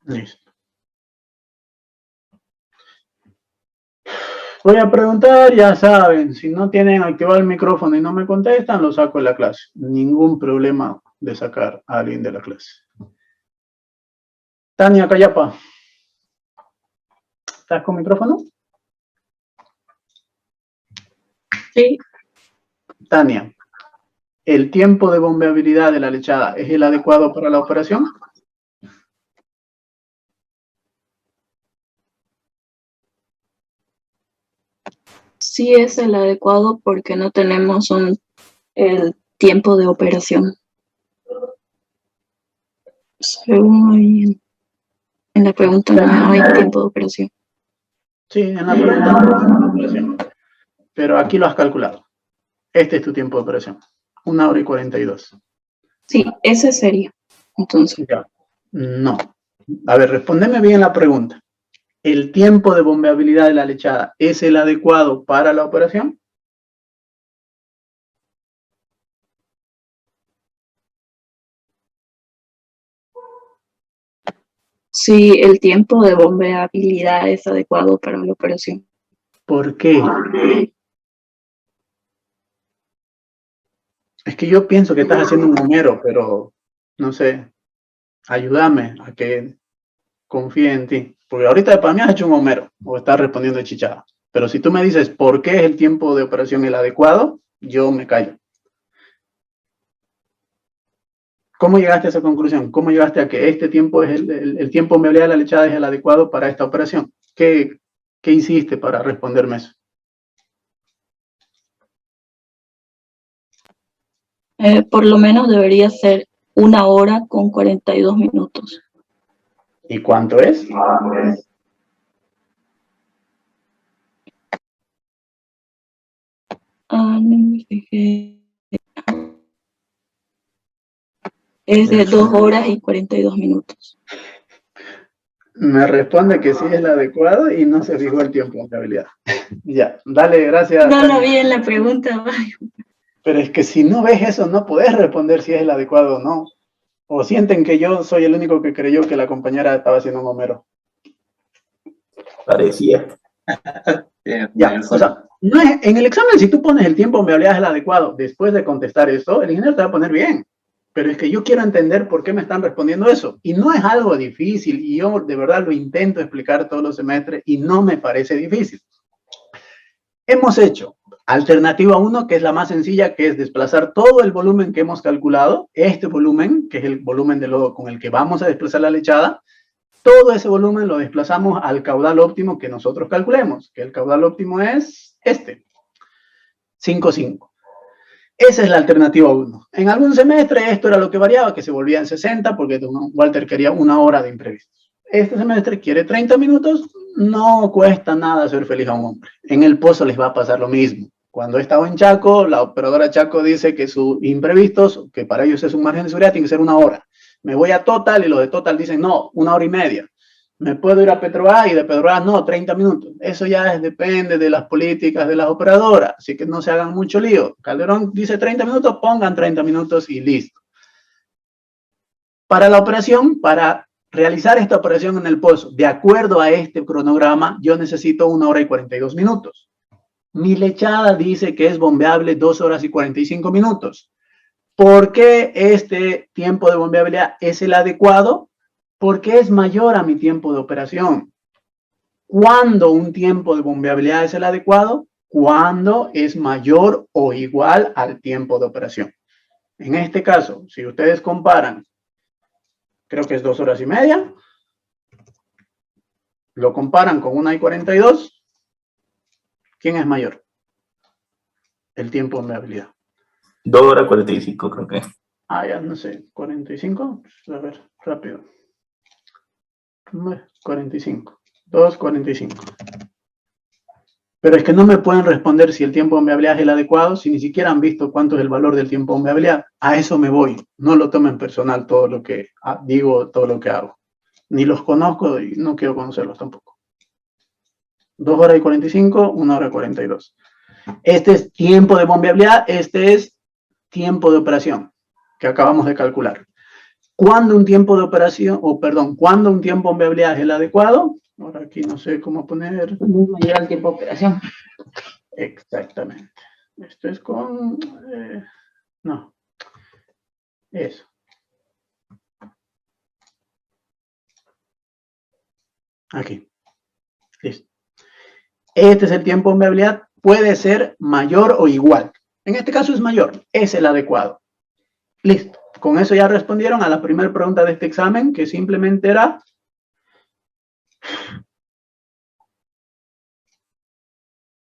Listo. Voy a preguntar, ya saben, si no tienen activado el micrófono y no me contestan, lo saco de la clase. Ningún problema de sacar a alguien de la clase. Tania Cayapa. ¿Estás con micrófono? Sí. Tania, ¿el tiempo de bombeabilidad de la lechada es el adecuado para la operación? Sí es el adecuado porque no tenemos el tiempo de operación. Según ahí en la pregunta no hay tiempo de operación. Sí, en la pregunta no hay tiempo de operación, pero aquí lo has calculado. Este es tu tiempo de operación. 1 hora y 42. Sí, ese sería. Entonces, Ya. No. A ver, respóndeme bien la pregunta. ¿El tiempo de bombeabilidad de la lechada es el adecuado para la operación? sí, el tiempo de bombeabilidad es adecuado para la operación. ¿Por qué? Es que yo pienso que estás haciendo un número, pero no sé, ayúdame a que confíe en ti. Porque ahorita para mí has hecho un homero o estás respondiendo de chichada. Pero si tú me dices por qué es el tiempo de operación el adecuado, yo me callo. ¿Cómo llegaste a esa conclusión? ¿Cómo llegaste a que este tiempo es el tiempo de bombeabilidad de la lechada es el adecuado para esta operación? ¿Qué hiciste para responderme eso? Por lo menos debería ser 1 hora con 42 minutos. ¿Y cuánto es? No me fijé. Es de 2 horas y 42 minutos. Me responde que sí es el adecuado y no se fijó el tiempo de bombeabilidad. Ya, dale, gracias. No lo Tania. vi en la pregunta. Pero es que si no ves eso, no podés responder si es el adecuado o no. O sienten que yo soy el único que creyó que la compañera estaba haciendo un homero. Parecía. Ya, o sea, no es, en el examen, si tú pones el tiempo de bombeabilidad es el adecuado, después de contestar esto, el ingeniero te va a poner bien. Pero es que yo quiero entender por qué me están respondiendo eso. Y no es algo difícil, y yo de verdad lo intento explicar todos los semestres y no me parece difícil. Hemos hecho alternativa 1, que es la más sencilla, que es desplazar todo el volumen que hemos calculado, este volumen, que es el volumen de lodo con el que vamos a desplazar la lechada, todo ese volumen lo desplazamos al caudal óptimo que nosotros calculemos, que el caudal óptimo es este, 5,5. Esa es la alternativa 1. En algún semestre esto era lo que variaba, que se volvía en 60, porque Walter quería 1 hora de imprevistos. Este semestre quiere 30 minutos, no cuesta nada ser feliz a un hombre. En el pozo les va a pasar lo mismo. Cuando he estado en Chaco, la operadora Chaco dice que sus imprevistos, que para ellos es un margen de seguridad, tiene que ser 1 hora. Me voy a Total y los de Total dicen, no, 1 hora y media. Me puedo ir a Petrobras y de Petrobras no, 30 minutos. Eso ya depende de las políticas de las operadoras, así que no se hagan mucho lío. Calderón dice 30 minutos, pongan 30 minutos y listo. Para la operación, para realizar esta operación en el pozo, de acuerdo a este cronograma, yo necesito 1 hora y 42 minutos. Mi lechada dice que es bombeable 2 horas y 45 minutos. ¿Por qué este tiempo de bombeabilidad es el adecuado? Porque es mayor a mi tiempo de operación. ¿Cuándo un tiempo de bombeabilidad es el adecuado? Cuando es mayor o igual al tiempo de operación. En este caso, si ustedes comparan, creo que es 2 horas y media, lo comparan con 1 y 42, ¿quién es mayor? El tiempo de bombeabilidad. 2 horas 45, creo que. Ah, ya no sé, 45, a ver, rápido. 45, 2:45. Pero es que no me pueden responder si el tiempo de bombeabilidad es el adecuado, si ni siquiera han visto cuánto es el valor del tiempo de bombeabilidad. A eso me voy. No lo tomen personal todo lo que digo, todo lo que hago. Ni los conozco y no quiero conocerlos tampoco. 2 horas y 45, 1 hora y 42. Este es tiempo de bombeabilidad, este es tiempo de operación que acabamos de calcular. ¿Cuándo un tiempo de operación, cuándo un tiempo de bombeabilidad es el adecuado? Ahora aquí no sé cómo poner. Mayor al tiempo de operación. Exactamente. Esto es con... no. Eso. Aquí. Listo. Este es el tiempo de bombeabilidad. Puede ser mayor o igual. En este caso es mayor. Es el adecuado. Listo. Con eso ya respondieron a la primera pregunta de este examen, que simplemente era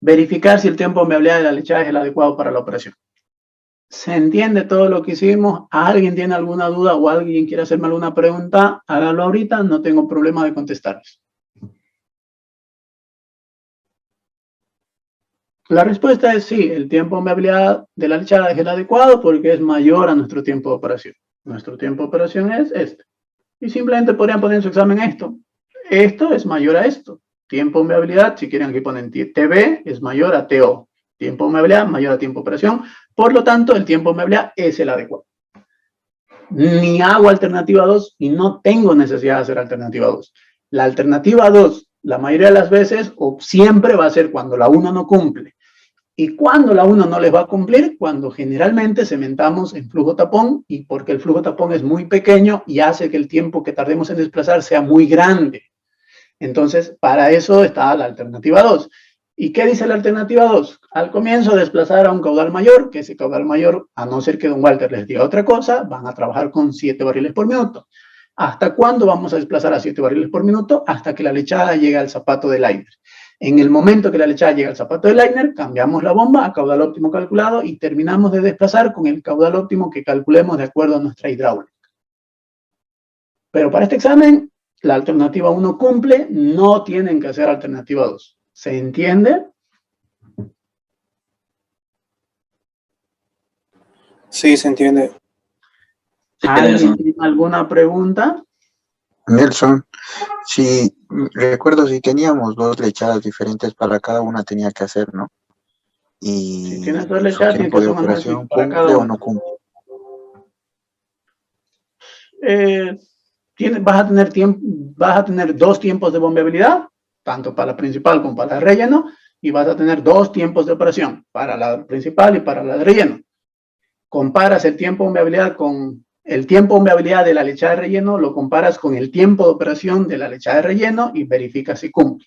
verificar si el tiempo de bombeabilidad de la lechada es el adecuado para la operación. ¿Se entiende todo lo que hicimos? ¿Alguien tiene alguna duda o alguien quiere hacerme alguna pregunta? Hágalo ahorita, no tengo problema de contestarles. La respuesta es sí, el tiempo de bombeabilidad de la lechada es el adecuado porque es mayor a nuestro tiempo de operación. Nuestro tiempo de operación es este. Y simplemente podrían poner en su examen esto. Esto es mayor a esto. Tiempo de bombeabilidad, si quieren aquí ponen TB, es mayor a TO. Tiempo de bombeabilidad mayor a tiempo de operación. Por lo tanto, el tiempo de bombeabilidad es el adecuado. Ni hago alternativa 2 y no tengo necesidad de hacer alternativa 2. La alternativa 2, la mayoría de las veces, o siempre va a ser cuando la 1 no cumple. ¿Y cuando la 1 no les va a cumplir? Cuando generalmente cementamos en flujo tapón y porque el flujo tapón es muy pequeño y hace que el tiempo que tardemos en desplazar sea muy grande. Entonces, para eso está la alternativa 2. ¿Y qué dice la alternativa 2? Al comienzo desplazar a un caudal mayor, que ese caudal mayor, a no ser que don Walter les diga otra cosa, van a trabajar con 7 barriles por minuto. ¿Hasta cuándo vamos a desplazar a 7 barriles por minuto? Hasta que la lechada llegue al zapato del liner. En el momento que la lechada llega al zapato del liner, cambiamos la bomba a caudal óptimo calculado y terminamos de desplazar con el caudal óptimo que calculemos de acuerdo a nuestra hidráulica. Pero para este examen, la alternativa 1 cumple, no tienen que hacer alternativa 2. ¿Se entiende? Sí, se entiende. ¿Alguien tiene alguna pregunta? Nelson, si recuerdo si teníamos 2 lechadas diferentes para cada una tenía que hacer, ¿no? Y si tienes 2 su lechadas, tiempo de operación cumple o no cumple. Vas a tener 2 tiempos de bombeabilidad tanto para la principal como para la de relleno, y vas a tener dos tiempos de operación, para la principal y para la de relleno. Comparas el tiempo de bombeabilidad con el tiempo de bombeabilidad de la lechada de relleno, lo comparas con el tiempo de operación de la lechada de relleno y verificas si cumple.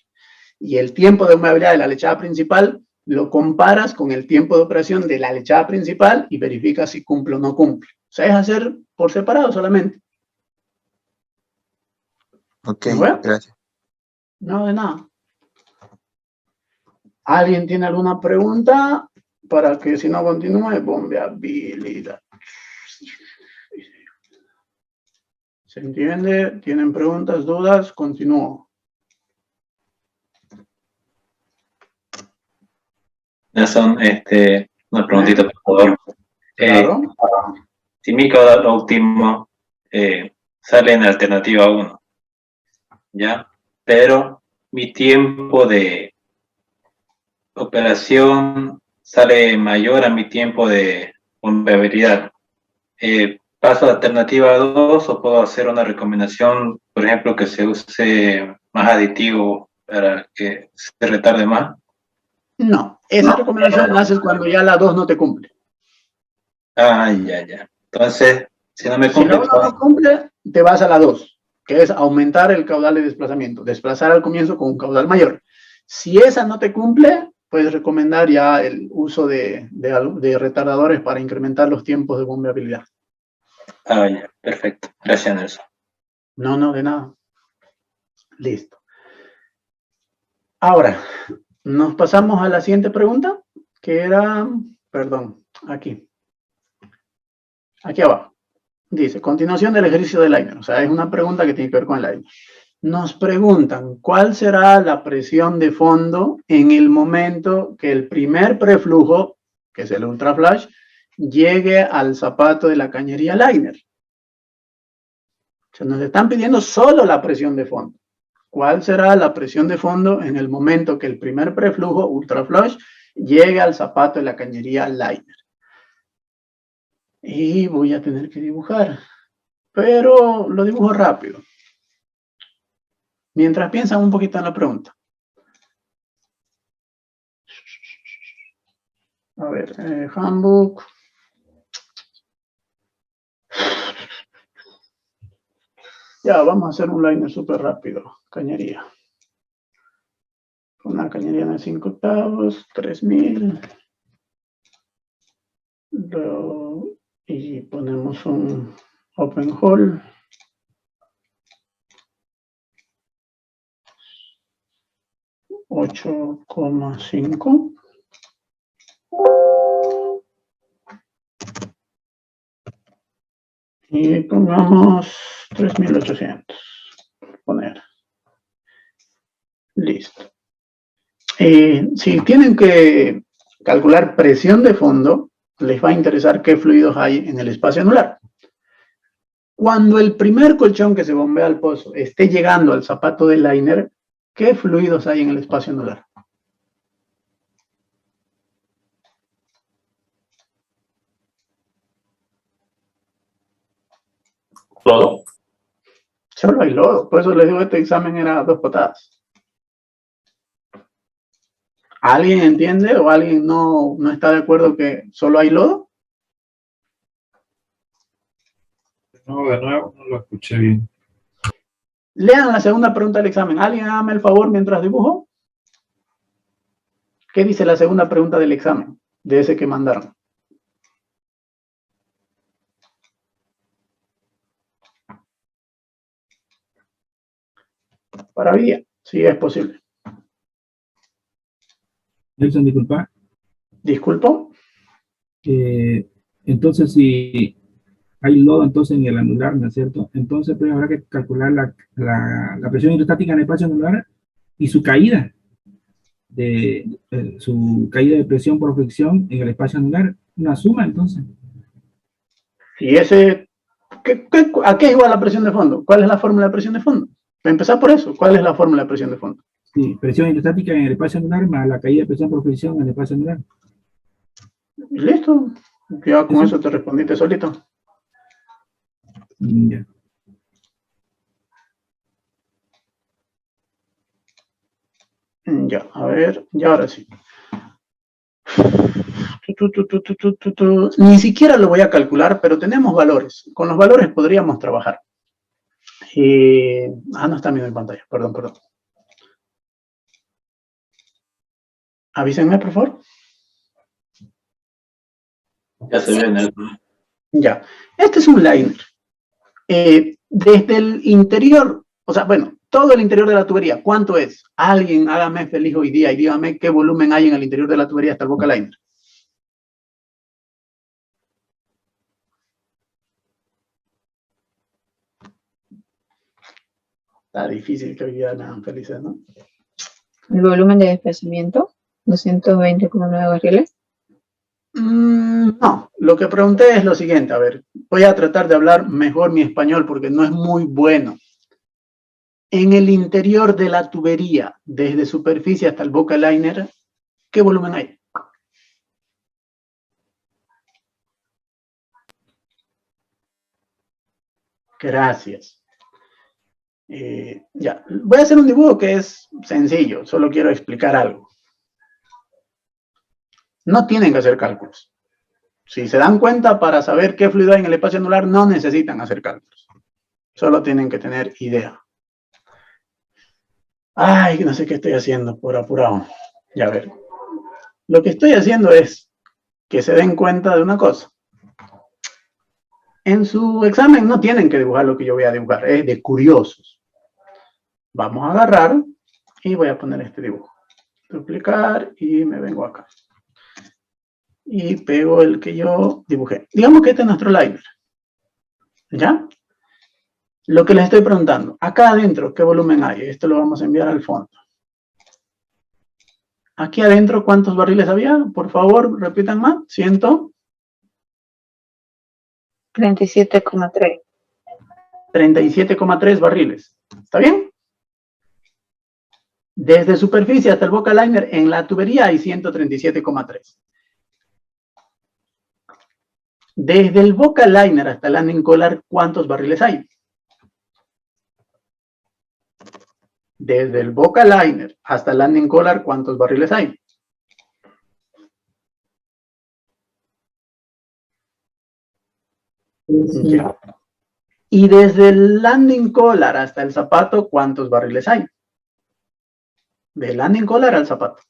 Y el tiempo de bombeabilidad de la lechada principal lo comparas con el tiempo de operación de la lechada principal y verificas si cumple o no cumple. O sea, es hacer por separado solamente. Ok, ¿Me voy? gracias. No, de nada. ¿Alguien tiene alguna pregunta? Para que si no continúe, bombeabilidad. ¿Se entiende? ¿Tienen preguntas, dudas? Continúo. Nelson, una preguntita, por favor. Claro. Si mi caudal óptimo sale en alternativa 1, ¿ya? Pero mi tiempo de operación sale mayor a mi tiempo de bombeabilidad. ¿Paso a alternativa 2 o puedo hacer una recomendación, por ejemplo, que se use más aditivo para que se retarde más? No, esa recomendación la haces cuando ya la 2 no te cumple. Ah, ya. Entonces, si no me Si cumple, la 1 no cumple, te vas a la 2, que es aumentar el caudal de desplazamiento, desplazar al comienzo con un caudal mayor. Si esa no te cumple, puedes recomendar ya el uso de retardadores para incrementar los tiempos de bombeabilidad. Ah, ya, perfecto. Gracias, Nelson. No, de nada. Listo. Ahora, nos pasamos a la siguiente pregunta, que era, perdón, aquí abajo. Dice, continuación del ejercicio del liner. O sea, es una pregunta que tiene que ver con el liner. Nos preguntan, ¿cuál será la presión de fondo en el momento que el primer preflujo, que es el ultraflash, llegue al zapato de la cañería liner? O sea, nos están pidiendo solo la presión de fondo. ¿Cuál será la presión de fondo en el momento que el primer preflujo, ultraflush, llegue al zapato de la cañería liner? Y voy a tener que dibujar, pero lo dibujo rápido. Mientras piensan un poquito en la pregunta. A ver, handbook. Ya, vamos a hacer un liner súper rápido. Cañería. Una cañería de 5 octavos, 3000. Y ponemos un open hole. $8,5. Y pongamos 3800. Poner. Listo. Si tienen que calcular presión de fondo, les va a interesar qué fluidos hay en el espacio anular. Cuando el primer colchón que se bombea al pozo esté llegando al zapato del liner, ¿qué fluidos hay en el espacio anular? Lodo. Solo hay lodo. Por eso les digo que este examen era 2 patadas. ¿Alguien entiende o alguien no está de acuerdo que solo hay lodo? No, de nuevo, no lo escuché bien. Lean la segunda pregunta del examen. ¿Alguien hágame el favor mientras dibujo? ¿Qué dice la segunda pregunta del examen? De ese que mandaron. Para Villa, sí es posible. Nelson, disculpa. ¿Disculpo? Entonces, si hay lodo entonces en el anular, ¿no es cierto? Entonces pues habrá que calcular la presión hidrostática en el espacio anular y su caída de presión por fricción en el espacio anular, una suma entonces. Y ese, ¿a qué es igual la presión de fondo? ¿Cuál es la fórmula de presión de fondo? Para empezar por eso, ¿cuál es la fórmula de presión de fondo? Sí, presión hidrostática en el espacio anular más la caída de presión por fricción en el espacio anular. Listo, ya con eso te respondiste solito. Ya. Ya, a ver, y ahora sí. Ni siquiera lo voy a calcular, pero tenemos valores. Con los valores podríamos trabajar. No está viendo en pantalla, perdón. Avísenme, por favor. Ya se ve en el... Ya, este es un liner. Desde el interior, o sea, bueno, todo el interior de la tubería, ¿cuánto es? Alguien hágame feliz hoy día y dígame qué volumen hay en el interior de la tubería hasta el boca liner. Está difícil que hoy día me hagan felices, ¿no? El volumen de desplazamiento, 220,9 barriles. No, lo que pregunté es lo siguiente, a ver, voy a tratar de hablar mejor mi español porque no es muy bueno. En el interior de la tubería, desde superficie hasta el boca liner, ¿qué volumen hay? Gracias. Ya, voy a hacer un dibujo que es sencillo, solo quiero explicar algo. No tienen que hacer cálculos. Si se dan cuenta, para saber qué fluido hay en el espacio anular, no necesitan hacer cálculos. Solo tienen que tener idea. Ay, no sé qué estoy haciendo por apurado. Ya ver. Lo que estoy haciendo es que se den cuenta de una cosa. En su examen no tienen que dibujar lo que yo voy a dibujar, es de curiosos. Vamos a agarrar y voy a poner este dibujo. Duplicar y me vengo acá. Y pego el que yo dibujé. Digamos que este es nuestro liner. ¿Ya? Lo que les estoy preguntando, acá adentro, ¿qué volumen hay? Esto lo vamos a enviar al fondo. Aquí adentro, ¿cuántos barriles había? Por favor, repitan más. 37,3. 37,3 barriles. ¿Está bien? Desde superficie hasta el boca liner en la tubería hay 137,3. Desde el boca liner hasta el landing collar, ¿cuántos barriles hay? Desde el boca liner hasta el landing collar, ¿cuántos barriles hay? Ya. Y desde el landing collar hasta el zapato, ¿cuántos barriles hay? Del landing collar al zapato.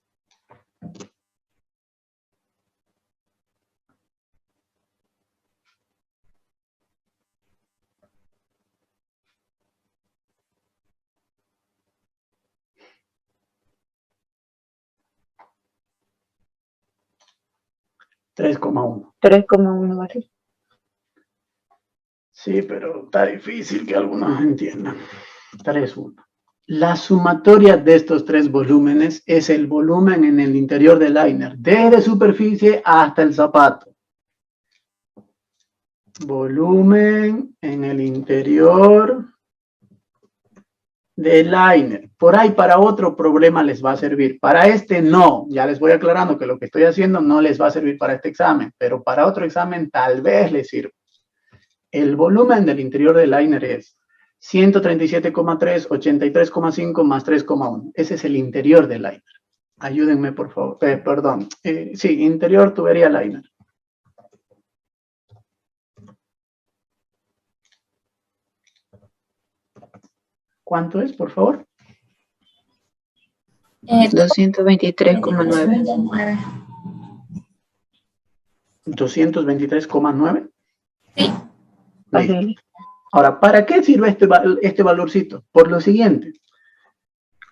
$3,1. 3,1 barriles. Sí, pero está difícil que algunos entiendan. 3,1. La sumatoria de estos tres volúmenes es el volumen en el interior del liner, desde superficie hasta el zapato. Volumen en el interior del liner. Por ahí para otro problema les va a servir. Para este no. Ya les voy aclarando que lo que estoy haciendo no les va a servir para este examen, pero para otro examen tal vez les sirva. El volumen del interior del liner es 137,3, 83,5 más 3,1. Ese es el interior del liner. Ayúdenme, por favor. Perdón. Sí, interior tubería liner. ¿Cuánto es, por favor? 223,9. 223,9. Sí. Barriles. Ahora, ¿para qué sirve este valorcito? Por lo siguiente.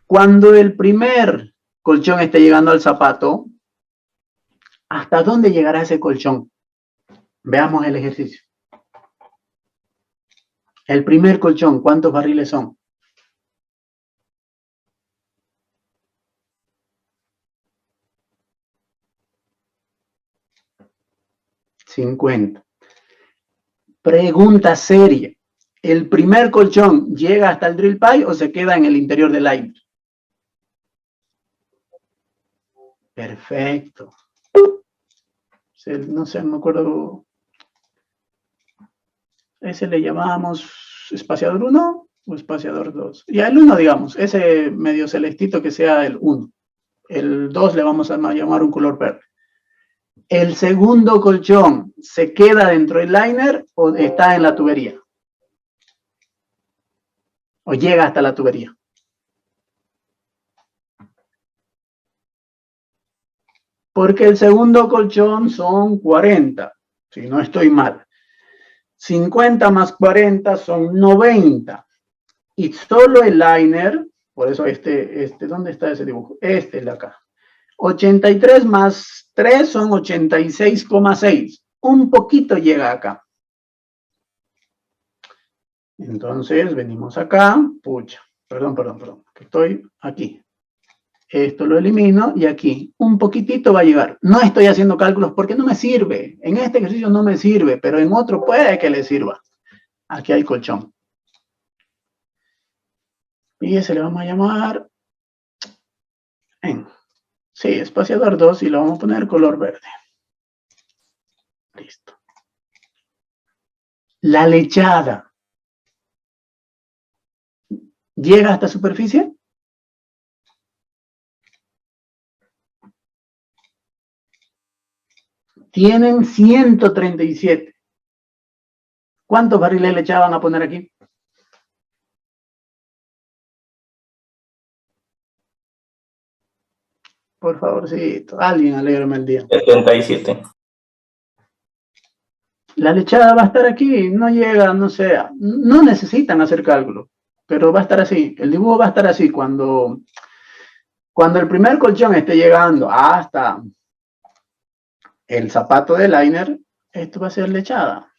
Cuando el primer colchón esté llegando al zapato, ¿hasta dónde llegará ese colchón? Veamos el ejercicio. El primer colchón, ¿cuántos barriles son? 50. Pregunta seria. ¿El primer colchón llega hasta el drill pipe o se queda en el interior del liner? Perfecto. No sé, me acuerdo. Ese le llamamos espaciador 1 o espaciador 2. Y el 1, digamos, ese medio celestito que sea el 1. El 2 le vamos a llamar un color verde. ¿El segundo colchón se queda dentro del liner o está en la tubería? ¿O llega hasta la tubería? Porque el segundo colchón son 40, si no estoy mal. 50 más 40 son 90. Y solo el liner, por eso ¿dónde está ese dibujo? Este de acá. 83 más 3 son 86,6. Un poquito llega acá. Entonces, venimos acá. Pucha, perdón, que estoy aquí. Esto lo elimino y aquí un poquitito va a llegar. No estoy haciendo cálculos porque no me sirve. En este ejercicio no me sirve, pero en otro puede que le sirva. Aquí hay colchón. Y ese le vamos a llamar... Sí, espaciador 2 y lo vamos a poner color verde. Listo. La lechada. ¿Llega hasta superficie? Tienen 137. ¿Cuántos barriles de lechada van a poner aquí? Por favorcito, alguien alégrame el día. 77. La lechada va a estar aquí, no llega, no sea, no necesitan hacer cálculo, pero va a estar así. El dibujo va a estar así cuando el primer colchón esté llegando hasta el zapato de liner, esto va a ser lechada,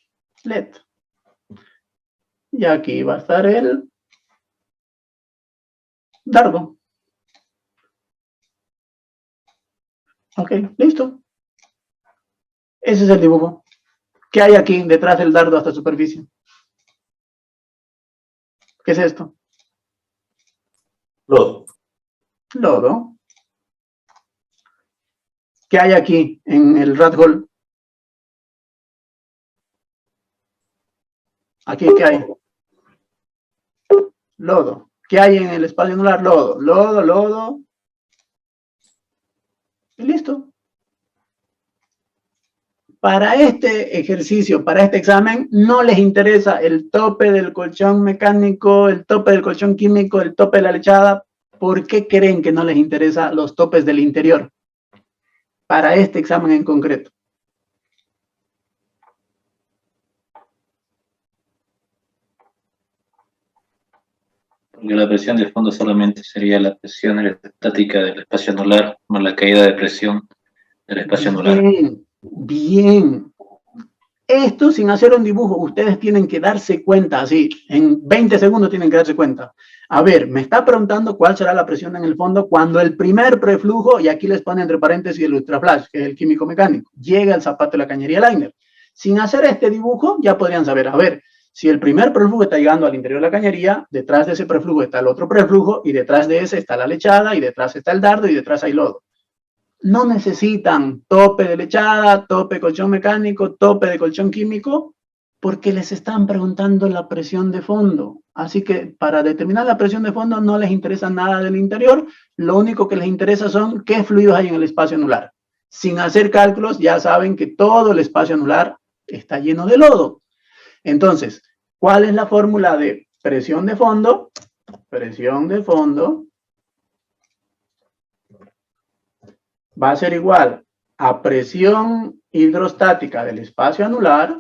LED. Y aquí va a estar el dardo. Ok, listo. Ese es el dibujo. ¿Qué hay aquí detrás del dardo hasta superficie? ¿Qué es esto? Lodo. Lodo. ¿Qué hay aquí en el rat hole? ¿Aquí qué hay? Lodo. ¿Qué hay en el espacio anular? Lodo, lodo, lodo. Y listo. Para este ejercicio, para este examen, no les interesa el tope del colchón mecánico, el tope del colchón químico, el tope de la lechada. ¿Por qué creen que no les interesa los topes del interior? Para este examen en concreto. Porque la presión de fondo solamente sería la presión estática del espacio anular más la caída de presión del espacio anular. Bien. Esto sin hacer un dibujo, ustedes tienen que darse cuenta, así, en 20 segundos tienen que darse cuenta. A ver, me está preguntando cuál será la presión en el fondo cuando el primer preflujo, y aquí les pone entre paréntesis el ultraflash, que es el químico mecánico, llega al zapato de la cañería liner. Sin hacer este dibujo, ya podrían saber, a ver, si el primer preflujo está llegando al interior de la cañería, detrás de ese preflujo está el otro preflujo, y detrás de ese está la lechada, y detrás está el dardo, y detrás hay lodo. No necesitan tope de lechada, tope de colchón mecánico, tope de colchón químico, porque les están preguntando la presión de fondo. Así que para determinar la presión de fondo no les interesa nada del interior, lo único que les interesa son qué fluidos hay en el espacio anular. Sin hacer cálculos ya saben que todo el espacio anular está lleno de lodo. Entonces, ¿cuál es la fórmula de presión de fondo? Presión de fondo va a ser igual a presión hidrostática del espacio anular.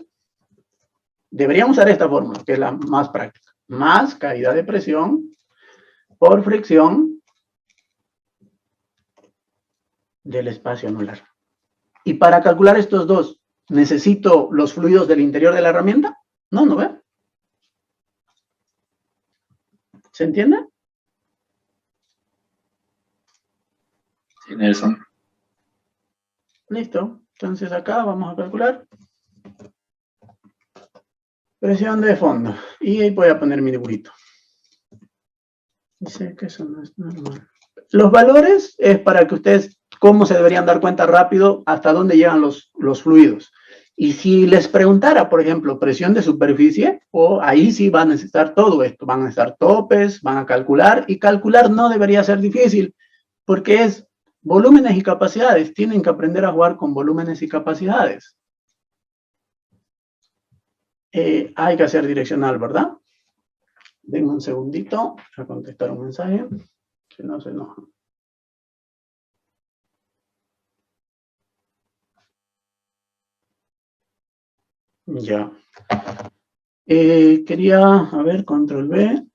Deberíamos usar esta fórmula, que es la más práctica. Más caída de presión por fricción del espacio anular. Y para calcular estos dos, ¿necesito los fluidos del interior de la herramienta? No, ¿no ve? ¿Se entiende? Sí, Nelson. Listo. Entonces acá vamos a calcular presión de fondo. Y ahí voy a poner mi dibujito. Dice que eso no es normal. Los valores es para que ustedes, cómo se deberían dar cuenta rápido hasta dónde llegan los fluidos. Y si les preguntara, por ejemplo, presión de superficie, ahí sí van a necesitar todo esto. Van a necesitar topes, van a calcular. Y calcular no debería ser difícil, porque es Volúmenes y capacidades. Tienen que aprender a jugar con volúmenes y capacidades. Hay que hacer direccional, ¿verdad? Denme un segundito a contestar un mensaje. Si no se enoja. Ya. Quería, a ver, control B.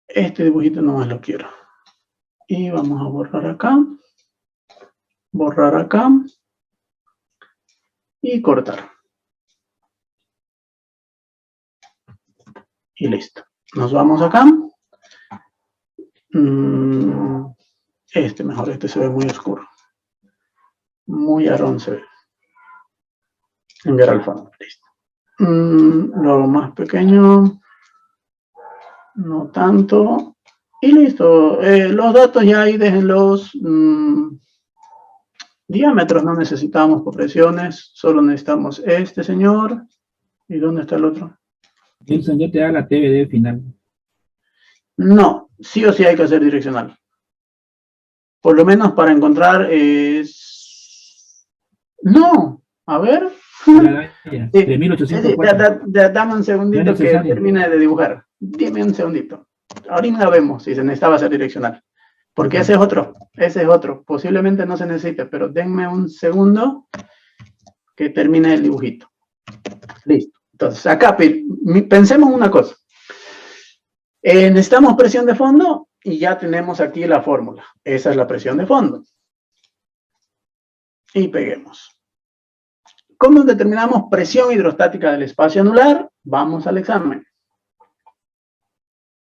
Este dibujito nomás lo quiero. Y vamos a borrar acá. Borrar acá. Y cortar. Y listo. Nos vamos acá. Este mejor, este se ve muy oscuro. Muy arón se ve. Enviar al fondo. Listo. Lo más pequeño. No tanto. Y listo. Los datos ya ahí déjenlos. Diámetros no necesitamos por presiones. Solo necesitamos este señor. ¿Y dónde está el otro? Wilson, ya te da la TBD final. No, sí o sí hay que hacer direccional. Por lo menos para encontrar No, a ver. Ya, 3840. Dame un segundito que termine de dibujar. Dime un segundito. Ahorita vemos si se necesitaba hacer direccional. Porque ese es otro. Posiblemente no se necesite, pero denme un segundo que termine el dibujito. Listo. Entonces, acá pensemos una cosa. Necesitamos presión de fondo y ya tenemos aquí la fórmula. Esa es la presión de fondo. Y peguemos. ¿Cómo determinamos presión hidrostática del espacio anular? Vamos al examen.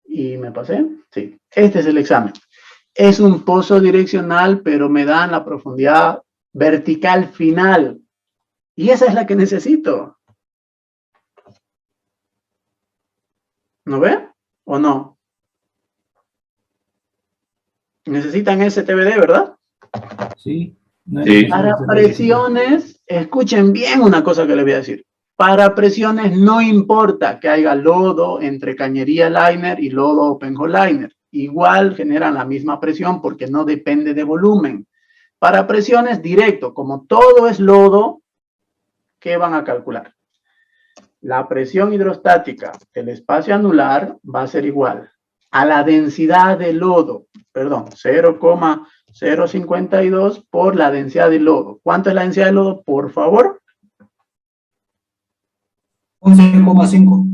¿Y me pasé? Sí. Este es el examen. Es un pozo direccional, pero me dan la profundidad vertical final. Y esa es la que necesito. ¿No ve? ¿O no? Necesitan ese TBD, ¿verdad? Sí. Para presiones, escuchen bien una cosa que les voy a decir. Para presiones no importa que haya lodo entre cañería liner y lodo open-hole liner. Igual generan la misma presión porque no depende de volumen. Para presiones directo, como todo es lodo, ¿qué van a calcular? La presión hidrostática del espacio anular va a ser igual a la densidad de lodo, perdón, 0,052 por la densidad de lodo. ¿Cuánto es la densidad de lodo, por favor? 11,5.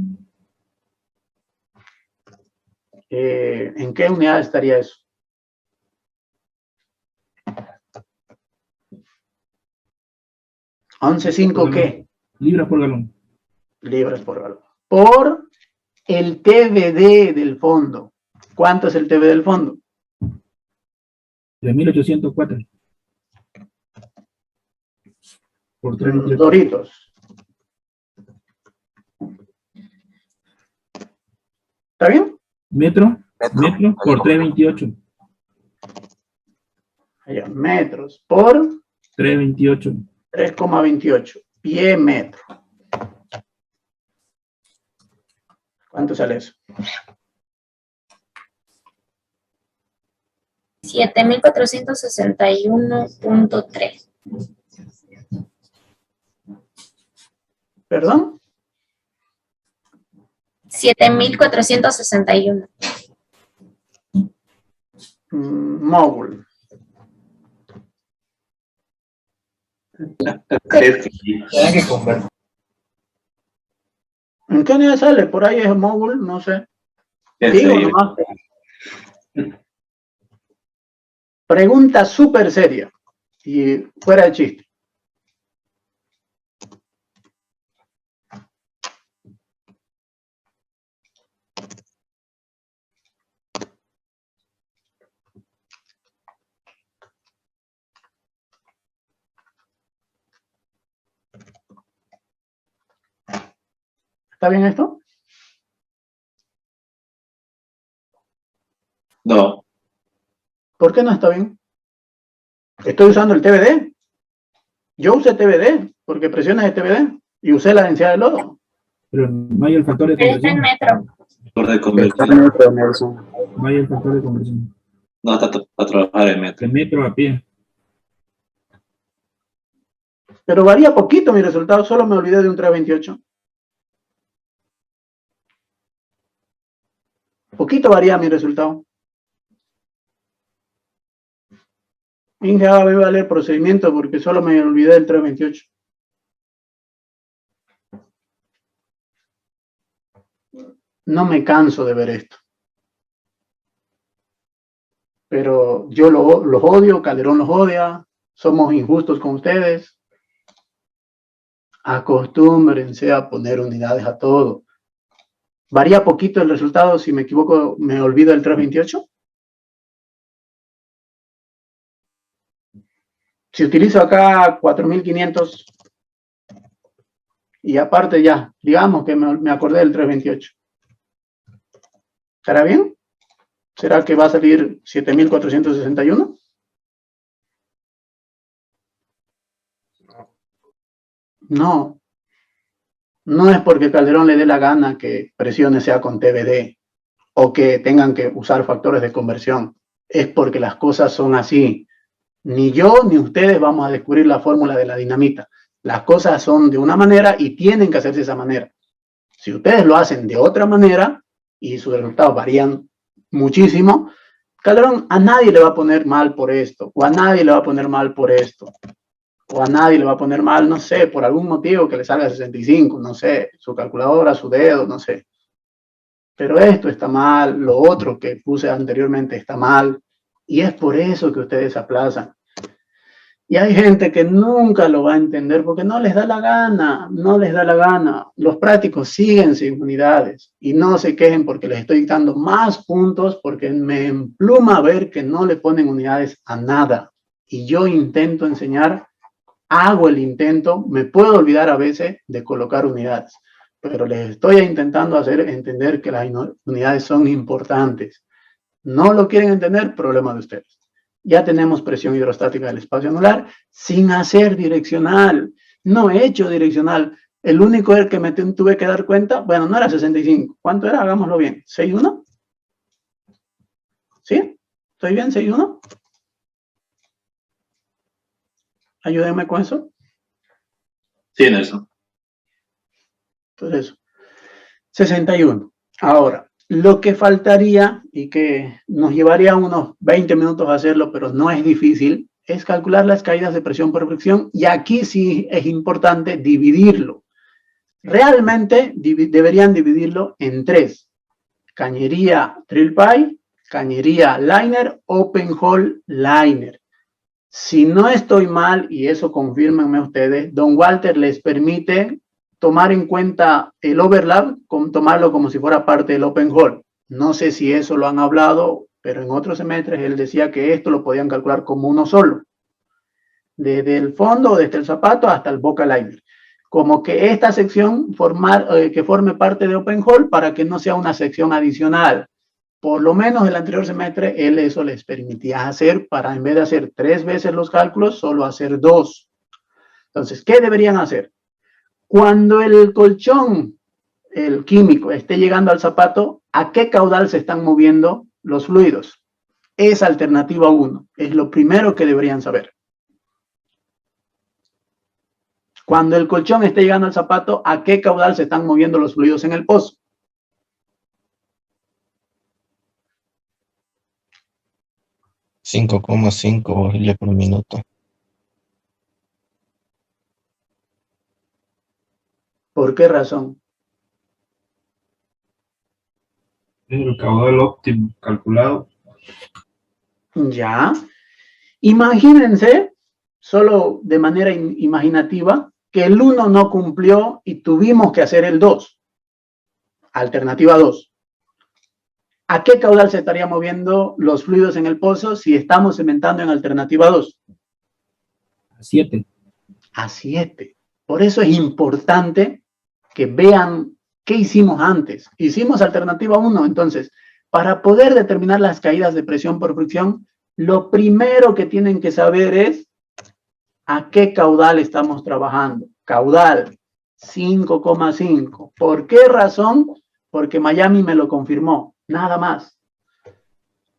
¿En qué unidad estaría eso? ¿11,5 qué? Libras por galón. Libras por galón. Por el TBD del fondo. ¿Cuánto es el TBD del fondo? 3804. Por 3 Doritos. ¿Está bien? Metro por 328. Allá, metros por 328. 3,28. Pie metro. ¿Cuánto sale eso? 7.461.3. ¿Perdón? 7.461. Móvil. ¿En qué unidad sale? Por ahí es móvil, no sé. Digo nomás. Pregunta súper seria y fuera de chiste. ¿Está bien esto? No. ¿Por qué no está bien? Estoy usando el TBD. Yo usé TBD porque presiones de TBD y usé la densidad de lodo. Pero no hay el factor de Está en conversión. metro. Factor de conversión. No hay el factor de conversión. No está para trabajar en metro. De metro a pie. Pero varía poquito mi resultado, solo me olvidé de un 328. Poquito varía mi resultado. Inge, ahora me va a leer el procedimiento porque solo me olvidé del 328. No me canso de ver esto. Pero yo los odio, Calderón los odia, somos injustos con ustedes. Acostúmbrense a poner unidades a todo. ¿Varía poquito el resultado? Si me equivoco, ¿me olvido el 328? Si utilizo acá 4500 y aparte ya, digamos que me acordé del 328. ¿Estará bien? ¿Será que va a salir 7461? No. No es porque Calderón le dé la gana que presiones sea con TBD o que tengan que usar factores de conversión. Es porque las cosas son así. Ni yo ni ustedes vamos a descubrir la fórmula de la dinamita. Las cosas son de una manera y tienen que hacerse de esa manera. Si ustedes lo hacen de otra manera y sus resultados varían muchísimo, Calderón a nadie le va a poner mal por esto, o a nadie le va a poner mal por esto, o a nadie le va a poner mal, no sé, por algún motivo que le salga 65, no sé, su calculadora, su dedo, no sé. Pero esto está mal, lo otro que puse anteriormente está mal, y es por eso que ustedes se aplazan. Y hay gente que nunca lo va a entender porque no les da la gana, no les da la gana. Los prácticos siguen sin unidades y no se quejen porque les estoy dando más puntos porque me empluma ver que no le ponen unidades a nada. Y yo intento enseñar, hago el intento, me puedo olvidar a veces de colocar unidades, pero les estoy intentando hacer entender que las unidades son importantes. No lo quieren entender, problema de ustedes. Ya tenemos presión hidrostática del espacio anular sin hacer direccional. No he hecho direccional. El único que me tuve que dar cuenta, bueno, no era 65. ¿Cuánto era? Hagámoslo bien. ¿6,1? ¿Sí? ¿Estoy bien? ¿6,1? Ayúdenme con eso. Sí, Nelson. Entonces, 61. Ahora, lo que faltaría y que nos llevaría unos 20 minutos a hacerlo, pero no es difícil, es calcular las caídas de presión por fricción y aquí sí es importante dividirlo. Realmente deberían dividirlo en 3. Cañería drill pipe, cañería liner, open hole liner. Si no estoy mal, y eso confírmenme ustedes, Don Walter les permite tomar en cuenta el overlap, tomarlo como si fuera parte del open hole. No sé si eso lo han hablado, pero en otros semestres él decía que esto lo podían calcular como uno solo. Desde el fondo, desde el zapato hasta el boca liner. Como que esta sección que forme parte de open hole para que no sea una sección adicional. Por lo menos el anterior semestre él eso les permitía hacer para en vez de hacer 3 veces los cálculos, solo hacer 2. Entonces, ¿qué deberían hacer? Cuando el colchón, el químico, esté llegando al zapato, ¿a qué caudal se están moviendo los fluidos? Es alternativa 1. Es lo primero que deberían saber. Cuando el colchón esté llegando al zapato, ¿a qué caudal se están moviendo los fluidos en el pozo? $5,5 barriles por minuto. ¿Por qué razón? El caudal óptimo calculado. Ya. Imagínense, solo de manera imaginativa, que el 1 no cumplió y tuvimos que hacer el 2. Alternativa 2. ¿A qué caudal se estarían moviendo los fluidos en el pozo si estamos cementando en alternativa 2? A 7. A 7. Por eso es importante que vean qué hicimos antes. Hicimos alternativa 1, entonces, para poder determinar las caídas de presión por fricción, lo primero que tienen que saber es a qué caudal estamos trabajando. Caudal 5,5. ¿Por qué razón? Porque Miami me lo confirmó, nada más.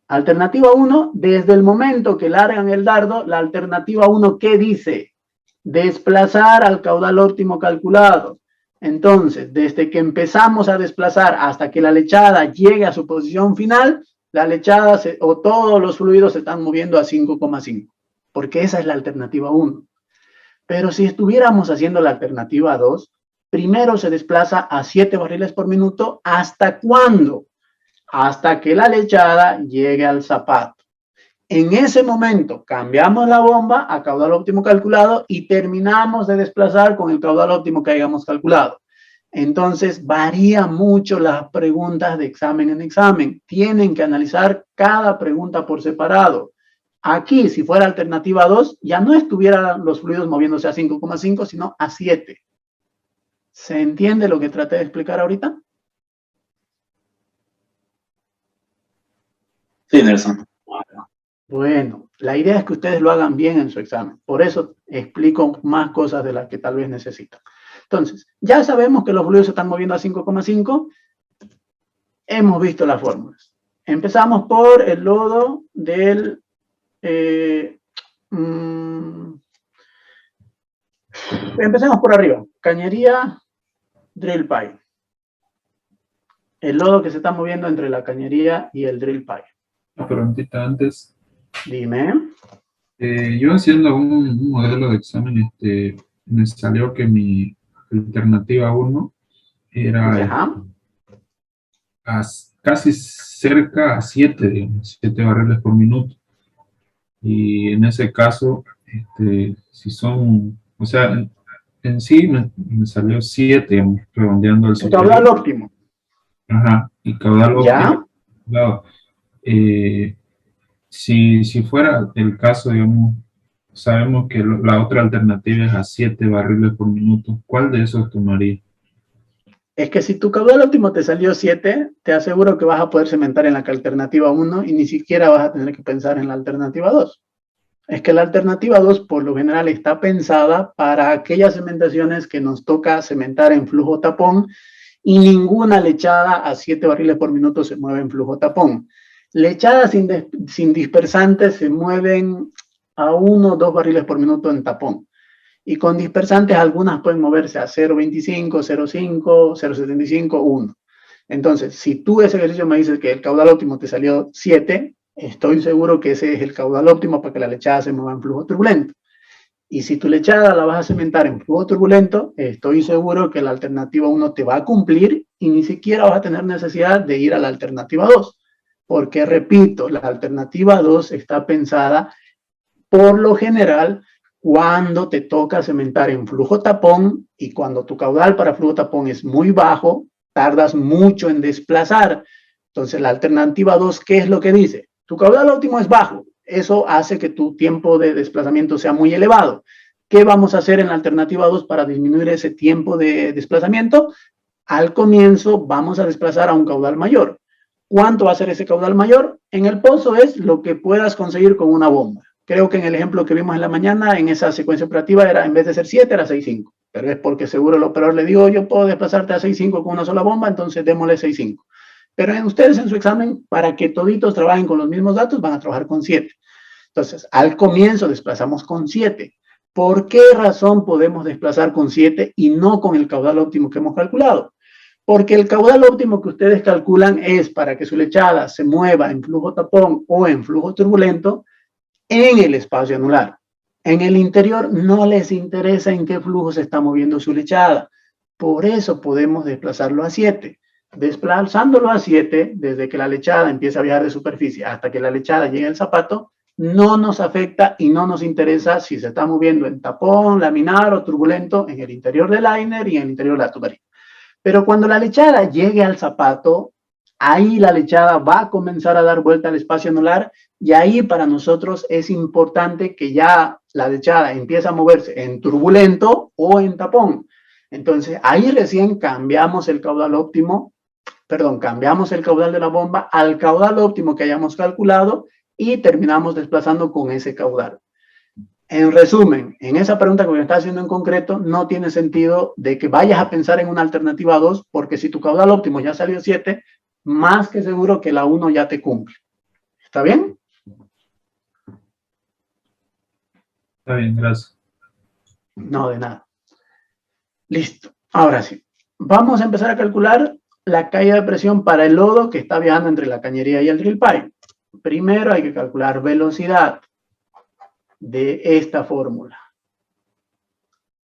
Alternativa 1, desde el momento que largan el dardo, la alternativa 1, ¿qué dice? desplazar al caudal óptimo calculado. Entonces, desde que empezamos a desplazar hasta que la lechada llegue a su posición final, la lechada o todos los fluidos se están moviendo a 5,5, porque esa es la alternativa 1. Pero si estuviéramos haciendo la alternativa 2, primero se desplaza a 7 barriles por minuto. ¿Hasta cuándo? Hasta que la lechada llegue al zapato. En ese momento cambiamos la bomba a caudal óptimo calculado y terminamos de desplazar con el caudal óptimo que hayamos calculado. Entonces varía mucho las preguntas de examen en examen. Tienen que analizar cada pregunta por separado. Aquí, si fuera alternativa 2, ya no estuvieran los fluidos moviéndose a 5,5, sino a 7. ¿Se entiende lo que traté de explicar ahorita? Sí, Nelson. Bueno, la idea es que ustedes lo hagan bien en su examen. Por eso explico más cosas de las que tal vez necesitan. Entonces, ya sabemos que los fluidos se están moviendo a 5,5. Hemos visto las fórmulas. Empezamos por el lodo del... empecemos por arriba. Cañería drill pipe. El lodo que se está moviendo entre la cañería y el drill pipe. Una preguntita antes. Dime. Yo haciendo un modelo de examen, me salió que mi alternativa 1 era casi cerca a 7, digamos, 7 barriles por minuto. Y en ese caso, si son, o sea, en sí me salió 7, digamos, redondeando el superior. Caudal óptimo. Ajá, y caudal óptimo. Claro. Si fuera el caso, digamos, sabemos que la otra alternativa es a 7 barriles por minuto. ¿Cuál de esos tomaría? Es que si tu caudal óptimo te salió 7, te aseguro que vas a poder cementar en la alternativa 1 y ni siquiera vas a tener que pensar en la alternativa 2. Es que la alternativa 2 por lo general está pensada para aquellas cementaciones que nos toca cementar en flujo tapón y ninguna lechada a 7 barriles por minuto se mueve en flujo tapón. Lechadas sin dispersantes se mueven a 1 o 2 barriles por minuto en tapón. Y con dispersantes algunas pueden moverse a 0,25, 0,5, 0,75, 1. Entonces, si tú ese ejercicio me dices que el caudal óptimo te salió 7, estoy seguro que ese es el caudal óptimo para que la lechada se mueva en flujo turbulento. Y si tu lechada la vas a cementar en flujo turbulento, estoy seguro que la alternativa 1 te va a cumplir y ni siquiera vas a tener necesidad de ir a la alternativa 2. Porque, repito, la alternativa 2 está pensada por lo general cuando te toca cementar en flujo tapón y cuando tu caudal para flujo tapón es muy bajo, tardas mucho en desplazar. Entonces, la alternativa 2, ¿qué es lo que dice? Tu caudal óptimo es bajo. Eso hace que tu tiempo de desplazamiento sea muy elevado. ¿Qué vamos a hacer en la alternativa 2 para disminuir ese tiempo de desplazamiento? Al comienzo vamos a desplazar a un caudal mayor. ¿Cuánto va a ser ese caudal mayor? En el pozo es lo que puedas conseguir con una bomba. Creo que en el ejemplo que vimos en la mañana, en esa secuencia operativa, era en vez de ser 7, era 6,5. Pero es porque seguro el operador le dijo, yo puedo desplazarte a 6,5 con una sola bomba, entonces démosle 6,5. Pero ustedes en su examen, para que toditos trabajen con los mismos datos, van a trabajar con 7. Entonces, al comienzo desplazamos con 7. ¿Por qué razón podemos desplazar con 7 y no con el caudal óptimo que hemos calculado? Porque el caudal óptimo que ustedes calculan es para que su lechada se mueva en flujo tapón o en flujo turbulento en el espacio anular. En el interior no les interesa en qué flujo se está moviendo su lechada. Por eso podemos desplazarlo a 7. Desplazándolo a 7, desde que la lechada empieza a viajar de superficie hasta que la lechada llegue al zapato, no nos afecta y no nos interesa si se está moviendo en tapón, laminar o turbulento en el interior del liner y en el interior de la tubería. Pero cuando la lechada llegue al zapato, ahí la lechada va a comenzar a dar vuelta al espacio anular y ahí para nosotros es importante que ya la lechada empiece a moverse en turbulento o en tapón. Entonces ahí recién cambiamos el caudal óptimo, cambiamos el caudal de la bomba al caudal óptimo que hayamos calculado y terminamos desplazando con ese caudal. En resumen, en esa pregunta que me está haciendo en concreto, no tiene sentido de que vayas a pensar en una alternativa 2, porque si tu caudal óptimo ya salió 7, más que seguro que la 1 ya te cumple. ¿Está bien? Está bien, gracias. No, de nada. Listo. Ahora sí. Vamos a empezar a calcular la caída de presión para el lodo que está viajando entre la cañería y el drill pipe. Primero hay que calcular velocidad de esta fórmula.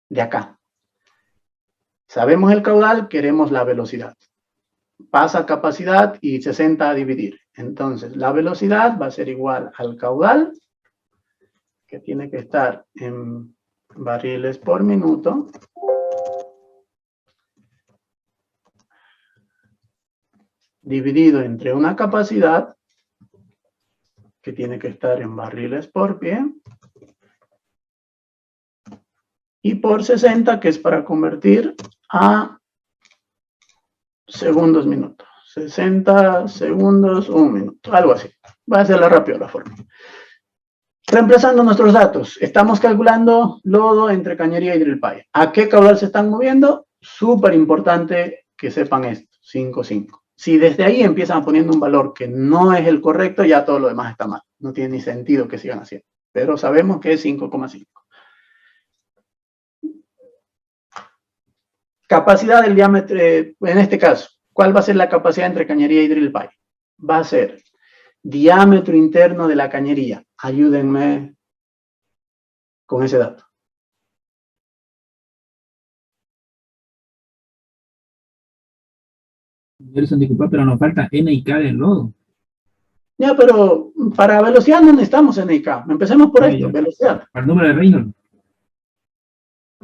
De acá. Sabemos el caudal, queremos la velocidad. Pasa capacidad y 60 a dividir. Entonces, la velocidad va a ser igual al caudal, que tiene que estar en barriles por minuto, dividido entre una capacidad, que tiene que estar en barriles por pie, y por 60, que es para convertir a segundos minutos. 60 segundos, 1 minuto, algo así. Va a ser rápido la forma. Reemplazando nuestros datos, estamos calculando lodo entre cañería y drill pipe. ¿A qué caudal se están moviendo? Súper importante que sepan esto, 5,5. Si desde ahí empiezan poniendo un valor que no es el correcto, ya todo lo demás está mal. No tiene ni sentido que sigan haciendo. Pero sabemos que es 5,5. Capacidad del diámetro, en este caso, ¿cuál va a ser la capacidad entre cañería y drill pipe? Va a ser diámetro interno de la cañería. Ayúdenme con ese dato. Nelson, disculpa, pero nos falta N y K del lodo. Ya, pero para velocidad no necesitamos NIK. Empecemos por esto, velocidad. Al número de Reynolds.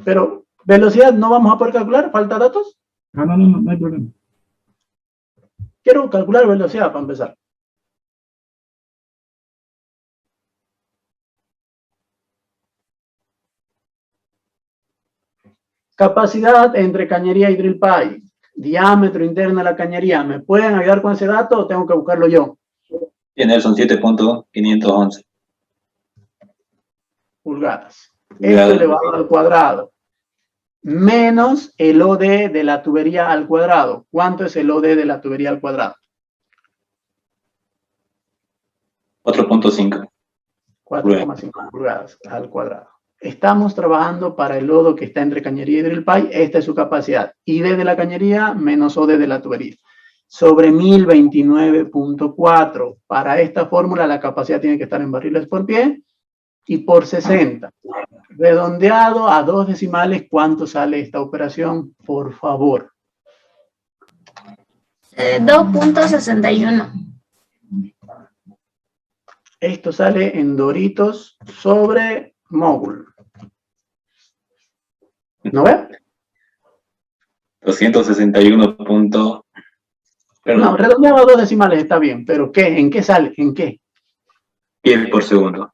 Pero velocidad no vamos a poder calcular, falta datos. No hay problema. Quiero calcular velocidad para empezar. Capacidad entre cañería y drill pipe. Diámetro interno de la cañería. ¿Me pueden ayudar con ese dato o tengo que buscarlo yo? Tiene son 7.511 pulgadas. Esto elevado al cuadrado. Menos el OD de la tubería al cuadrado. ¿Cuánto es el OD de la tubería al cuadrado? 4.5. 4,5 pulgadas al cuadrado. Estamos trabajando para el lodo que está entre cañería y drill pipe. Esta es su capacidad. ID de la cañería menos OD de la tubería. Sobre 1029.4. Para esta fórmula la capacidad tiene que estar en barriles por pie y por 60. Redondeado a 2 decimales, ¿cuánto sale esta operación? Por favor. 2.61. Esto sale en Doritos sobre Mogul. ¿No ve? 261. No, redondeado a 2 decimales está bien, pero ¿qué? ¿En qué sale? ¿En qué? Pie por segundo.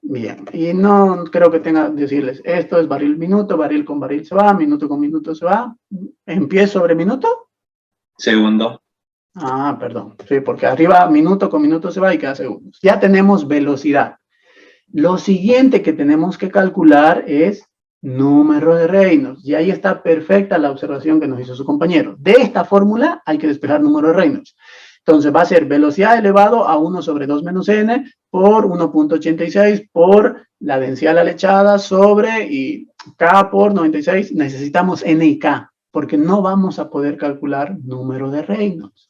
Bien, y no creo que tenga que decirles, esto es barril minuto, barril con barril se va, minuto con minuto se va. ¿En pie sobre minuto? Segundo. Ah, perdón. Sí, porque arriba minuto con minuto se va y queda segundos. Ya tenemos velocidad. Lo siguiente que tenemos que calcular es número de Reynolds. Y ahí está perfecta la observación que nos hizo su compañero. De esta fórmula hay que despejar número de Reynolds. Entonces va a ser velocidad elevado a 1 sobre 2 menos n por 1.86 por la densidad de la lechada sobre y k por 96. Necesitamos n y k porque no vamos a poder calcular número de Reynolds.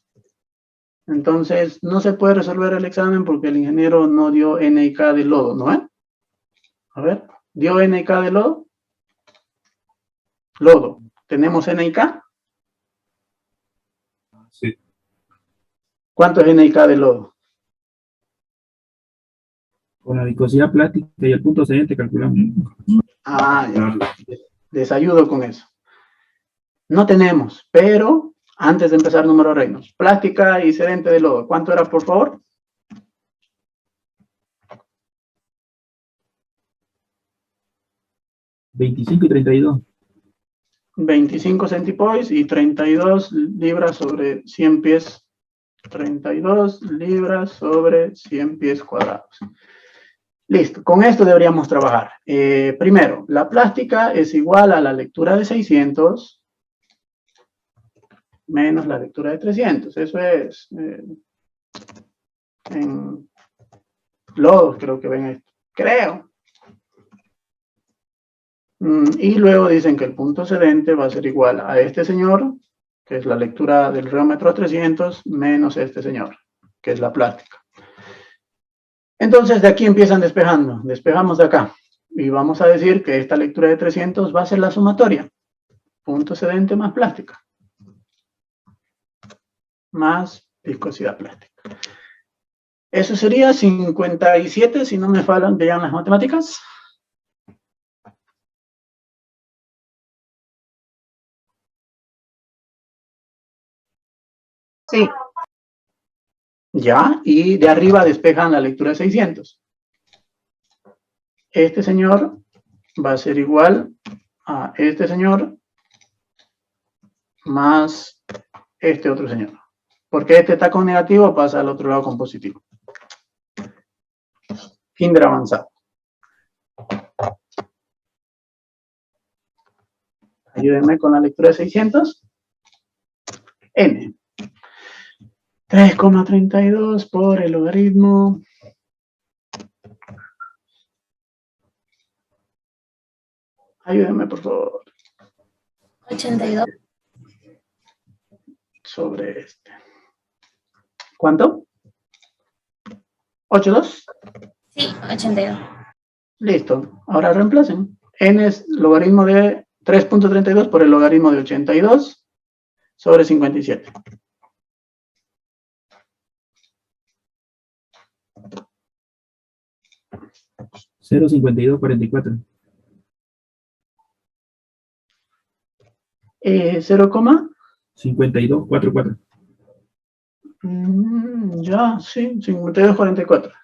Entonces no se puede resolver el examen porque el ingeniero no dio n y k de lodo, ¿no? A ver, ¿dio n y k de lodo? Lodo. ¿Tenemos n y k? Sí. ¿Cuánto es n y k de lodo? Con la viscosidad plástica y el punto siguiente calculamos. Ah, ya. Les ayudo con eso. No tenemos, pero antes de empezar número de Reynolds. Plástica y sedente de lodo. ¿Cuánto era, por favor? $25 y 32. 25 centipoise y 32 libras sobre 100 pies. 32 libras sobre 100 pies cuadrados. Listo, con esto deberíamos trabajar. Primero, la plástica es igual a la lectura de 600 menos la lectura de 300. Eso es en lodos, creo que ven esto. Creo. Y luego dicen que el punto cedente va a ser igual a este señor, que es la lectura del reómetro a 300, menos este señor, que es la plástica. Entonces, de aquí empiezan despejando. Despejamos de acá. Y vamos a decir que esta lectura de 300 va a ser la sumatoria. Punto cedente más plástica. Más viscosidad plástica. Eso sería 57, si no me fallan, vean las matemáticas. Sí. Ya, y de arriba despejan la lectura de 600. Este señor va a ser igual a este señor más este otro señor. Porque este está con negativo, pasa al otro lado con positivo. Kinder avanzado. Ayúdenme con la lectura de 600. N. 3,32 por el logaritmo. Ayúdenme, por favor. 82. Sobre este. ¿Cuánto? ¿82? Sí, 82. Listo. Ahora reemplacen. N es logaritmo de 3.32 por el logaritmo de 82 sobre 57. $0.5244. 0, 5244. Ya, sí, 52,44.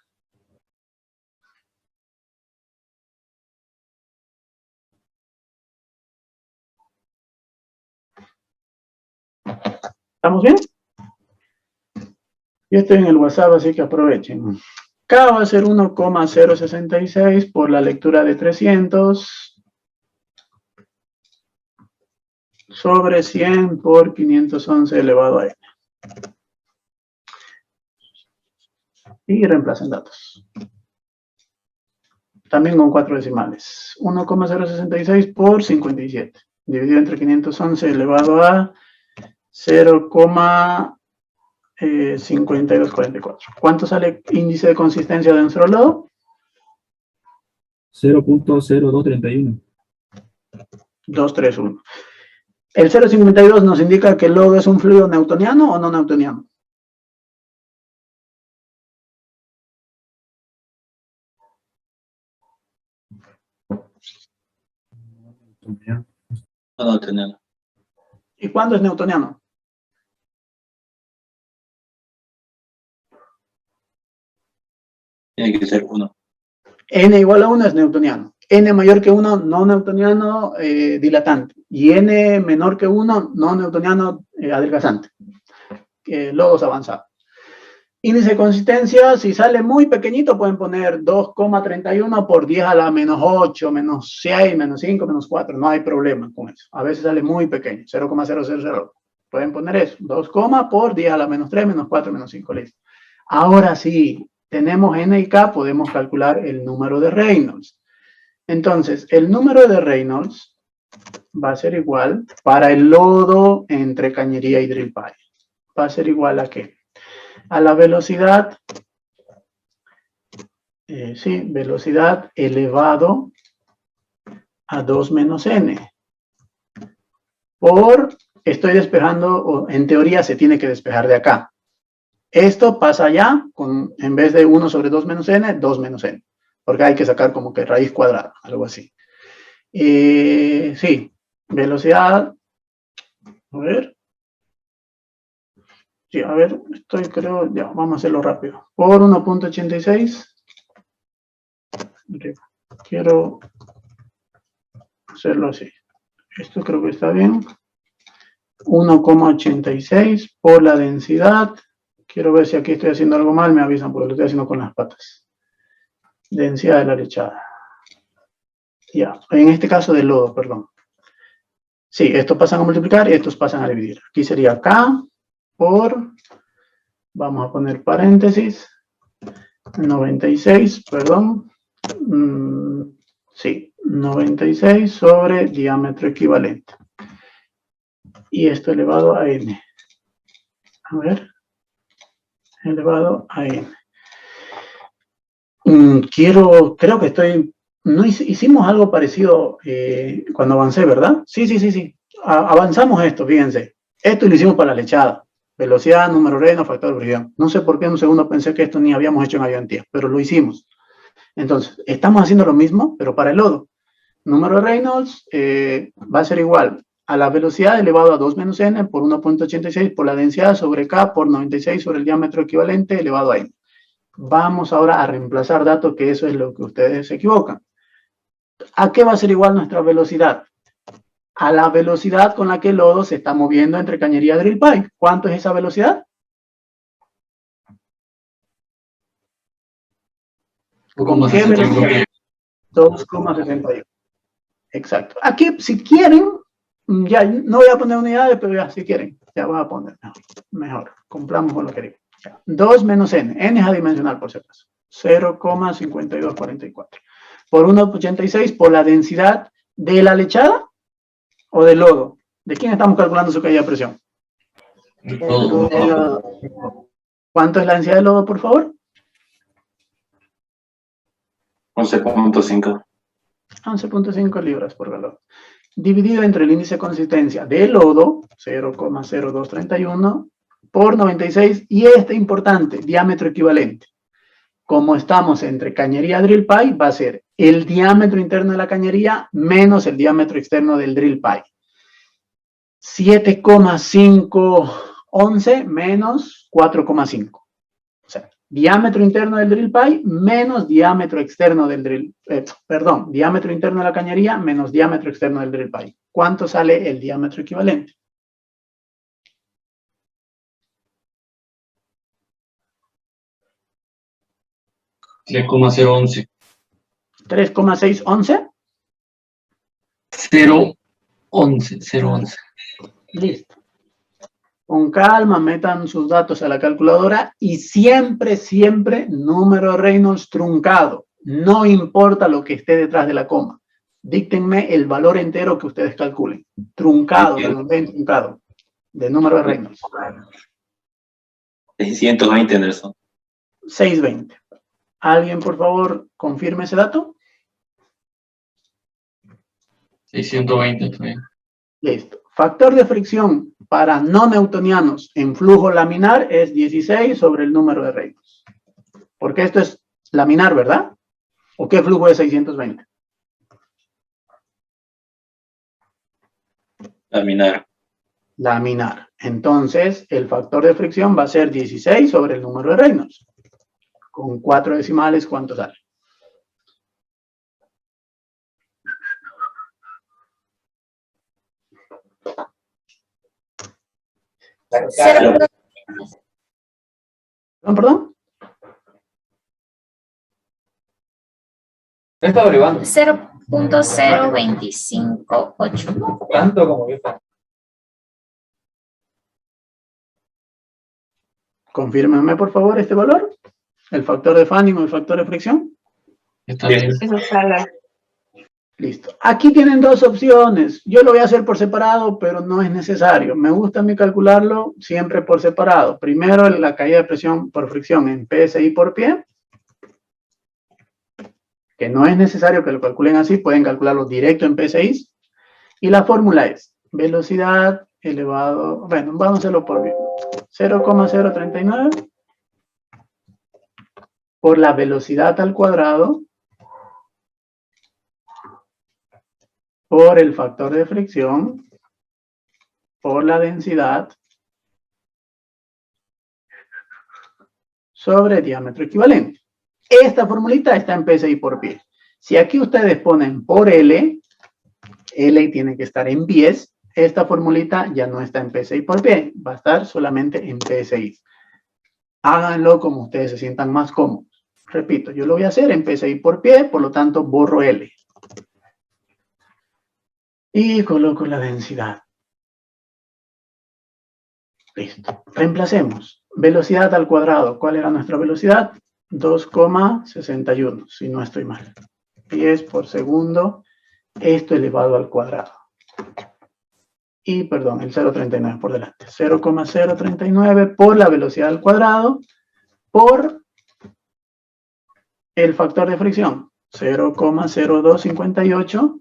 ¿Estamos bien? Yo estoy en el WhatsApp, así que aprovechen. K va a ser 1,066 por la lectura de 300 sobre 100 por 511 elevado a n. Y reemplacen datos. También con 4 decimales. 1,066 por 57. Dividido entre 511 elevado a 0,5244. ¿Cuánto sale índice de consistencia de nuestro lodo? 0.0231. 231. El 0,52 nos indica que el lodo es un fluido newtoniano o no newtoniano. No newtoniano. ¿Y cuándo es newtoniano? Tiene que ser 1. N igual a 1 es newtoniano. N mayor que 1, no newtoniano, dilatante. Y N menor que 1, no newtoniano, adelgazante. Lodos avanzados. Índice de consistencia, si sale muy pequeñito, pueden poner 2,31 por 10 a la menos 8, menos 6, menos 5, menos 4. No hay problema con eso. A veces sale muy pequeño, 0,000. Pueden poner eso, 2, por 10 a la menos 3, menos 4, menos 5. Listo. Ahora sí, tenemos N y K, podemos calcular el número de Reynolds. Entonces, el número de Reynolds va a ser igual para el lodo entre cañería y drill pipe. Va a ser igual a ¿qué? A la velocidad, velocidad elevado a 2 menos n. Por, estoy despejando, o en teoría se tiene que despejar de acá. Esto pasa allá, en vez de 1 sobre 2 menos n, 2 menos n. Porque hay que sacar como que raíz cuadrada, algo así. Sí, velocidad, a ver. Sí, a ver, creo, ya, vamos a hacerlo rápido. Por 1.86. Quiero hacerlo así. Esto creo que está bien. 1,86 por la densidad. Quiero ver si aquí estoy haciendo algo mal, me avisan porque lo estoy haciendo con las patas. Densidad de la lechada. Ya, en este caso del lodo, perdón. Sí, estos pasan a multiplicar y estos pasan a dividir. Aquí sería K por, vamos a poner paréntesis, 96, perdón. Sí, 96 sobre diámetro equivalente. Y esto elevado a n. A ver. Elevado a n. Creo que no hicimos algo parecido cuando avancé, ¿verdad? Sí. Avanzamos esto, fíjense. Esto lo hicimos para la lechada. Velocidad, número Reynolds, factor de fricción. No sé por qué en un segundo pensé que esto ni habíamos hecho en ayudantía, pero lo hicimos. Entonces, estamos haciendo lo mismo, pero para el lodo. Número de Reynolds va a ser igual a la velocidad elevado a 2 menos n por 1.86 por la densidad sobre k por 96 sobre el diámetro equivalente elevado a n. Vamos ahora a reemplazar datos, que eso es lo que ustedes se equivocan. ¿A qué va a ser igual nuestra velocidad? A la velocidad con la que el lodo se está moviendo entre cañería y drill pipe. ¿Cuánto es esa velocidad? ¿Con qué velocidad? 2,61. Exacto. Aquí, si quieren, ya no voy a poner unidades, pero ya si quieren, ya voy a poner mejor. Cumplamos con lo que digo. 2 menos n. N es adimensional, por si acaso. 0,5244. Por 1,86 por la densidad de la lechada o del lodo. ¿De quién estamos calculando su caída de presión? De lodo. ¿Cuánto es la densidad del lodo, por favor? 11.5. 11.5 libras por galón. Dividido entre el índice de consistencia del lodo, 0,0231, por 96, y este importante, diámetro equivalente. Como estamos entre cañería y drill pipe, va a ser el diámetro interno de la cañería menos el diámetro externo del drill pipe. 7,511 menos 4,5. O sea, diámetro interno del drill pipe menos diámetro externo del diámetro interno de la cañería menos diámetro externo del drill pipe. ¿Cuánto sale el diámetro equivalente? 3,011. 3,611. 0,11. Listo. Con calma, metan sus datos a la calculadora y siempre, número de Reynolds truncado. No importa lo que esté detrás de la coma. Díctenme el valor entero que ustedes calculen. Truncado, redondeo truncado, de número de Reynolds. 620, Nelson. 620. ¿Alguien, por favor, confirme ese dato? 620, está bien. Listo. Factor de fricción para no newtonianos en flujo laminar es 16 sobre el número de Reynolds. Porque esto es laminar, ¿verdad? ¿O qué flujo es 620? Laminar. Laminar. Entonces, el factor de fricción va a ser 16 sobre el número de Reynolds. Con 4 decimales, ¿cuánto sale? ¿Perdón? Está averiguando. 0.0258. Tanto como yo. Confírmenme, por favor, este valor. El factor de fanning o el factor de fricción. Está bien. Eso sale. Listo. Aquí tienen dos opciones. Yo lo voy a hacer por separado, pero no es necesario. Me gusta a mí calcularlo siempre por separado. Primero, la caída de presión por fricción en PSI por pie. Que no es necesario que lo calculen así. Pueden calcularlo directo en PSI. Y la fórmula es velocidad elevado... Bueno, vamos a hacerlo por 0,039 por la velocidad al cuadrado por el factor de fricción, por la densidad, sobre diámetro equivalente. Esta formulita está en PSI por pie. Si aquí ustedes ponen por L, L tiene que estar en pies, esta formulita ya no está en PSI por pie, va a estar solamente en PSI. Háganlo como ustedes se sientan más cómodos. Repito, yo lo voy a hacer en PSI por pie, por lo tanto borro L. Y coloco la densidad. Listo. Reemplacemos. Velocidad al cuadrado. ¿Cuál era nuestra velocidad? 2,61, si no estoy mal. Pies por segundo esto elevado al cuadrado. Y, perdón, el 0,39 por delante. 0,039 por la velocidad al cuadrado por el factor de fricción, 0,0258,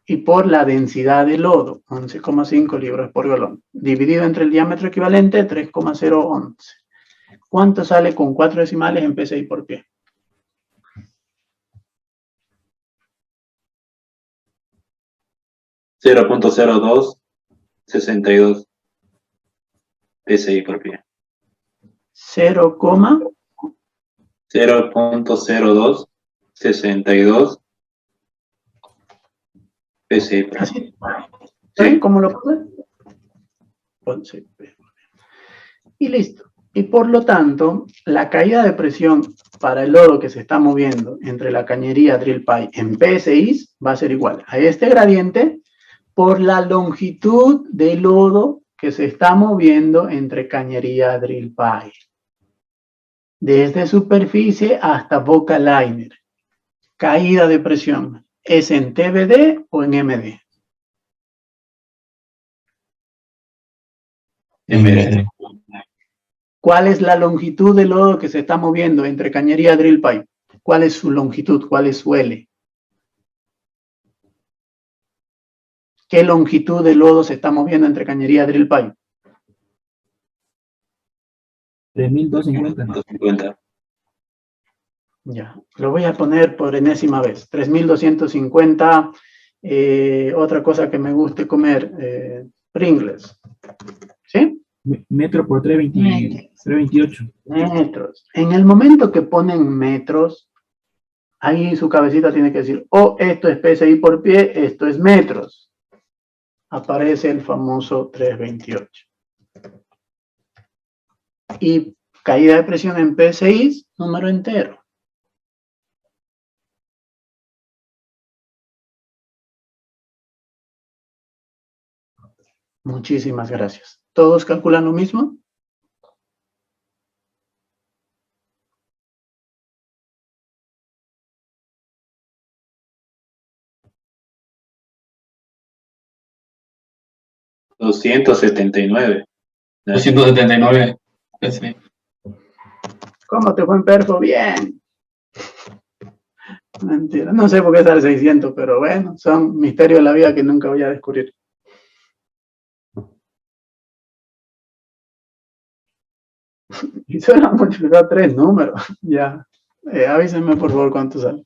y por la densidad de lodo, 11,5 libras por galón, dividido entre el diámetro equivalente, 3,011. ¿Cuánto sale con 4 decimales en PSI por pie? $0.0262 PSI por pie. 0.0262 PSI por pie. ¿Así? ¿Sí? ¿Cómo lo puse? Y listo. Y por lo tanto, la caída de presión para el lodo que se está moviendo entre la cañería drill pipe en PSI va a ser igual a este gradiente por la longitud del lodo que se está moviendo entre cañería drill pipe. Desde superficie hasta boca liner. Caída de presión. ¿Es en TBD o en MD? MD. ¿Cuál es la longitud del lodo que se está moviendo entre cañería drill pipe? ¿Cuál es su longitud? ¿Cuál es su L? ¿Qué longitud de lodo se está moviendo entre cañería drill pipe? 3.250. Ya, lo voy a poner por enésima vez. 3.250. Otra cosa que me guste comer, Pringles. ¿Sí? Metro por 328. Metros. En el momento que ponen metros, ahí su cabecita tiene que decir, oh, esto es PSI por pie, esto es metros. Aparece el famoso 328. Y caída de presión en PSI, número entero. Muchísimas gracias. ¿Todos calculan lo mismo? $279. 279 PSI. ¿Cómo te fue en perfo? Bien. Mentira. No sé por qué sale 600, pero bueno, son misterios de la vida que nunca voy a descubrir. Y solo han multiplicado 3 números. Ya. Avísenme por favor cuánto sale.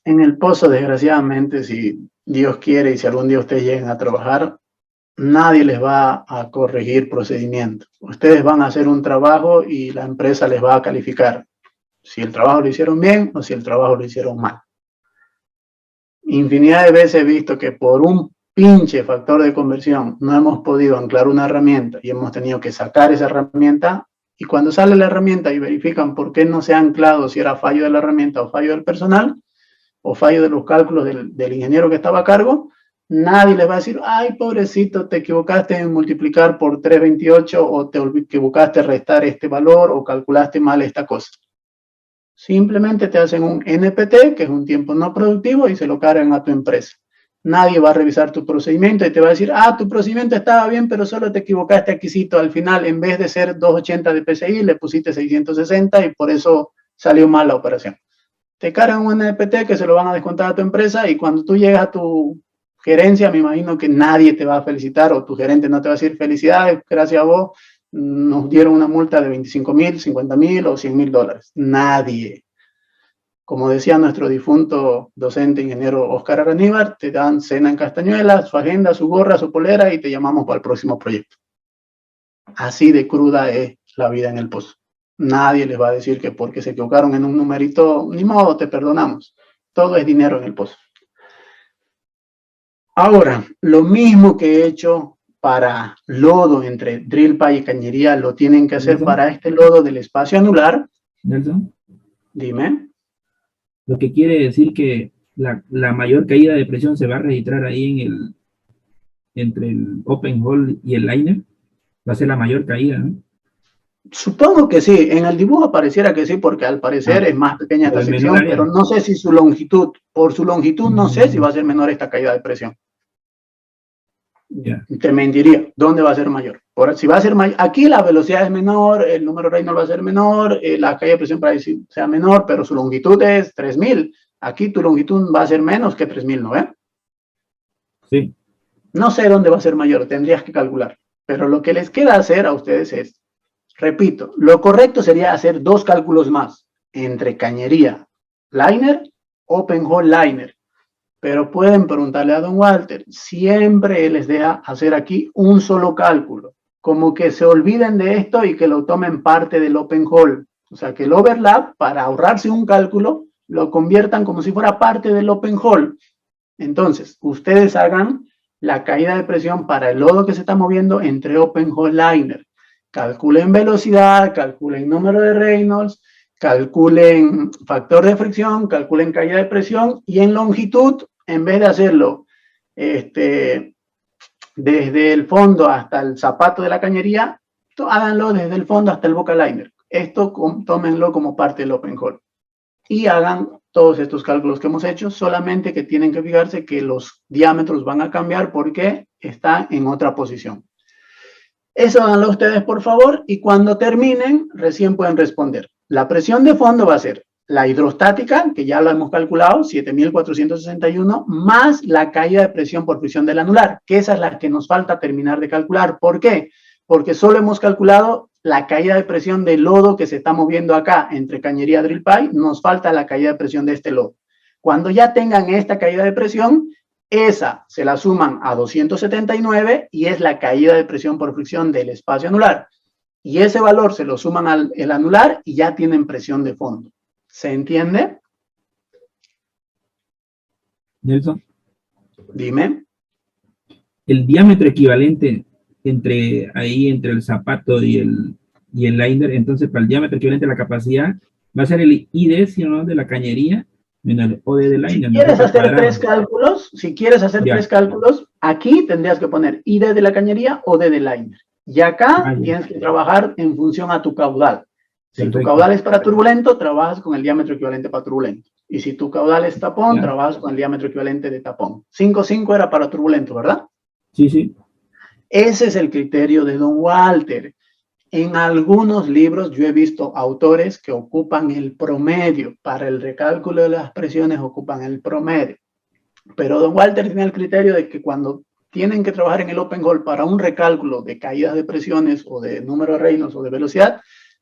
En el pozo, desgraciadamente, si Dios quiere y si algún día ustedes lleguen a trabajar, nadie les va a corregir procedimientos. Ustedes van a hacer un trabajo y la empresa les va a calificar si el trabajo lo hicieron bien o si el trabajo lo hicieron mal. Infinidad de veces he visto que por un pinche factor de conversión no hemos podido anclar una herramienta y hemos tenido que sacar esa herramienta, y cuando sale la herramienta y verifican por qué no se ha anclado, si era fallo de la herramienta o fallo del personal o fallo de los cálculos del ingeniero que estaba a cargo, nadie les va a decir, ay, pobrecito, te equivocaste en multiplicar por 328 o te equivocaste en restar este valor o calculaste mal esta cosa. Simplemente te hacen un NPT, que es un tiempo no productivo, y se lo cargan a tu empresa. Nadie va a revisar tu procedimiento y te va a decir, ah, tu procedimiento estaba bien, pero solo te equivocaste aquícito. Al final, en vez de ser 280 de PSI, le pusiste 660 y por eso salió mal la operación. Te cargan un NPT que se lo van a descontar a tu empresa, y cuando tú llegas a tu gerencia, me imagino que nadie te va a felicitar, o tu gerente no te va a decir, felicidades, gracias a vos, nos dieron una multa de 25.000, 50.000 o 100.000 dólares. Nadie. Como decía nuestro difunto docente ingeniero Oscar Araníbar, te dan cena en Castañuela, su agenda, su gorra, su polera, y te llamamos para el próximo proyecto. Así de cruda es la vida en el pozo. Nadie les va a decir que porque se equivocaron en un numerito, ni modo, te perdonamos. Todo es dinero en el pozo. Ahora, lo mismo que he hecho para lodo entre drill pipe y cañería, lo tienen que hacer para este lodo del espacio anular. Nelson, Dime. lo que quiere decir que la mayor caída de presión se va a registrar ahí entre el open hole y el liner. va a ser la mayor caída, ¿no? Supongo que sí, en el dibujo pareciera que sí, porque al parecer es más pequeña esta Pero es sección, menor área. pero no sé si su longitud, por su longitud no sé si va a ser menor esta caída de presión. Ya. Te mentiría, ¿dónde va a ser mayor? Si va a ser mayor, aquí la velocidad es menor, el número de Reynolds va a ser menor, la caída de presión para decir sea menor, pero su longitud es 3000. Aquí tu longitud va a ser menos que 3000, ¿no ve? Sí. No sé dónde va a ser mayor, tendrías que calcular. Pero lo que les queda hacer a ustedes es, repito, lo correcto sería hacer dos cálculos más entre cañería liner, open hole liner. Pero pueden preguntarle a don Walter, siempre él les deja hacer aquí un solo cálculo, como que se olviden de esto y que lo tomen parte del open hole. O sea, que el overlap, para ahorrarse un cálculo, lo conviertan como si fuera parte del open hole. Entonces, ustedes hagan la caída de presión para el lodo que se está moviendo entre open hole liner. Calculen velocidad, calculen número de Reynolds, calculen factor de fricción, calculen caída de presión y en longitud, en vez de hacerlo desde el fondo hasta el zapato de la cañería, háganlo desde el fondo hasta el boca liner. Esto tómenlo como parte del open hole. Y hagan todos estos cálculos que hemos hecho, solamente que tienen que fijarse que los diámetros van a cambiar porque está en otra posición. Eso háganlo ustedes, por favor, y cuando terminen, recién pueden responder. La presión de fondo va a ser la hidrostática, que ya lo hemos calculado, 7.461, más la caída de presión por fricción del anular, que esa es la que nos falta terminar de calcular. ¿Por qué? Porque solo hemos calculado la caída de presión del lodo que se está moviendo acá entre cañería drill pipe, nos falta la caída de presión de este lodo. Cuando ya tengan esta caída de presión, esa se la suman a 279 y es la caída de presión por fricción del espacio anular. Y ese valor se lo suman al anular y ya tienen presión de fondo. ¿Se entiende? Nelson, Dime. el diámetro equivalente entre el zapato y el liner, entonces para el diámetro equivalente a la capacidad va a ser el ID, ¿sí, no?, de la cañería menos el OD del liner. Si quieres hacer tres cálculos, aquí tendrías que poner ID de la cañería, OD del liner. Y acá tienes que trabajar en función a tu caudal. Si tu caudal es para turbulento, trabajas con el diámetro equivalente para turbulento. Y si tu caudal es tapón, trabajas con el diámetro equivalente de tapón. 5,5 era para turbulento, ¿verdad? Sí, sí. Ese es el criterio de don Walter. En algunos libros yo he visto autores que ocupan el promedio. Para el recálculo de las presiones ocupan el promedio. Pero don Walter tiene el criterio de que cuando tienen que trabajar en el open hole para un recálculo de caídas de presiones o de número de Reynolds o de velocidad,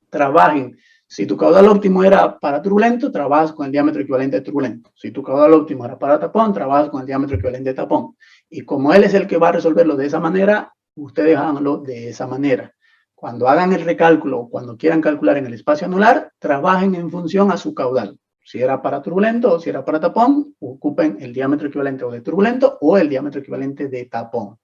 trabajen. Si tu caudal óptimo era para turbulento, trabajas con el diámetro equivalente de turbulento. Si tu caudal óptimo era para tapón, trabajas con el diámetro equivalente de tapón. Y como él es el que va a resolverlo de esa manera, ustedes háganlo de esa manera. Cuando hagan el recálculo o cuando quieran calcular en el espacio anular, trabajen en función a su caudal. Si era para turbulento o si era para tapón, ocupen el diámetro equivalente o de turbulento o el diámetro equivalente de tapón.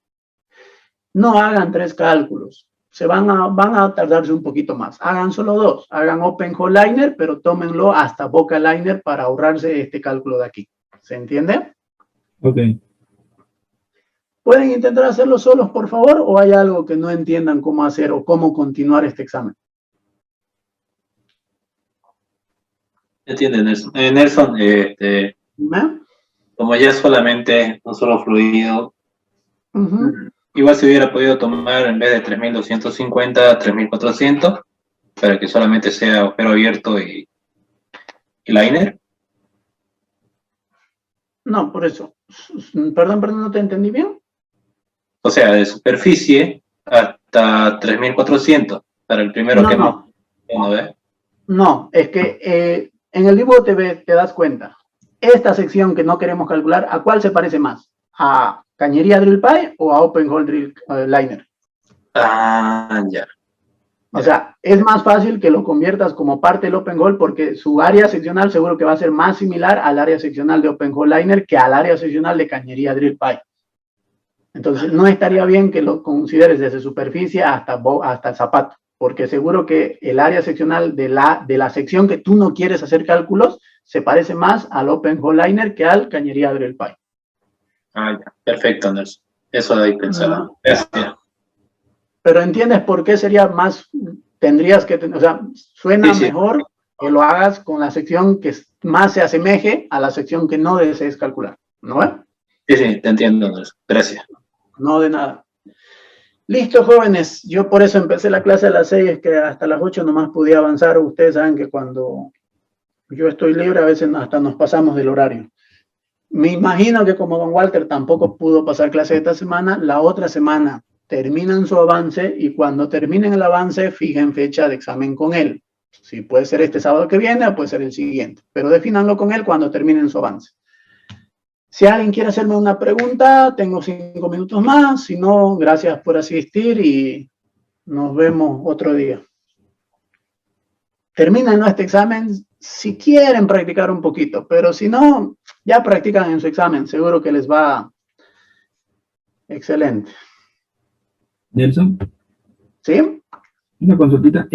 No hagan tres cálculos. Van a tardarse un poquito más. Hagan solo dos. Hagan open hole liner, pero tómenlo hasta boca liner para ahorrarse este cálculo de aquí. ¿Se entiende? Ok. ¿Pueden intentar hacerlo solos, por favor? ¿O hay algo que no entiendan cómo hacer o cómo continuar este examen? ¿Entienden, Nelson? Nelson, como ya es solamente un solo fluido, igual se hubiera podido tomar en vez de 3.250, 3.400, para que solamente sea agujero abierto y liner. No, por eso. Perdón, no te entendí bien. O sea, de superficie hasta 3.400 para el primero que no. No, es que en el dibujo te das cuenta. Esta sección que no queremos calcular, ¿a cuál se parece más? ¿A cañería drill pipe o a open hole drill liner? Ah, ya. O sea, es más fácil que lo conviertas como parte del open hole porque su área seccional seguro que va a ser más similar al área seccional de open hole liner que al área seccional de cañería drill pipe. Entonces, no estaría bien que lo consideres desde superficie hasta el zapato, porque seguro que el área seccional de la sección que tú no quieres hacer cálculos se parece más al open hole liner que al cañería drill pipe. Ah, ya. Perfecto, Nelson. Eso de ahí pensaba. Gracias. Pero ¿entiendes por qué sería más, tendrías que, o sea, suena Sí, sí. mejor que lo hagas con la sección que más se asemeje a la sección que no desees calcular, ¿no? Sí, sí, te entiendo, Andrés. Gracias. No de nada. Listo, jóvenes. Yo por eso empecé la clase a las 6, es que hasta las 8 nomás podía avanzar. Ustedes saben que cuando yo estoy libre a veces hasta nos pasamos del horario. Me imagino que como don Walter tampoco pudo pasar clase esta semana, la otra semana terminan su avance y cuando terminen el avance fijen fecha de examen con él. Si puede ser este sábado que viene o puede ser el siguiente, pero defínanlo con él cuando terminen su avance. Si alguien quiere hacerme una pregunta, tengo 5 minutos más. Si no, gracias por asistir y nos vemos otro día. Terminen este examen si quieren practicar un poquito, pero si no, ya practican en su examen. Seguro que les va excelente. Nelson. ¿Sí? Una consultita.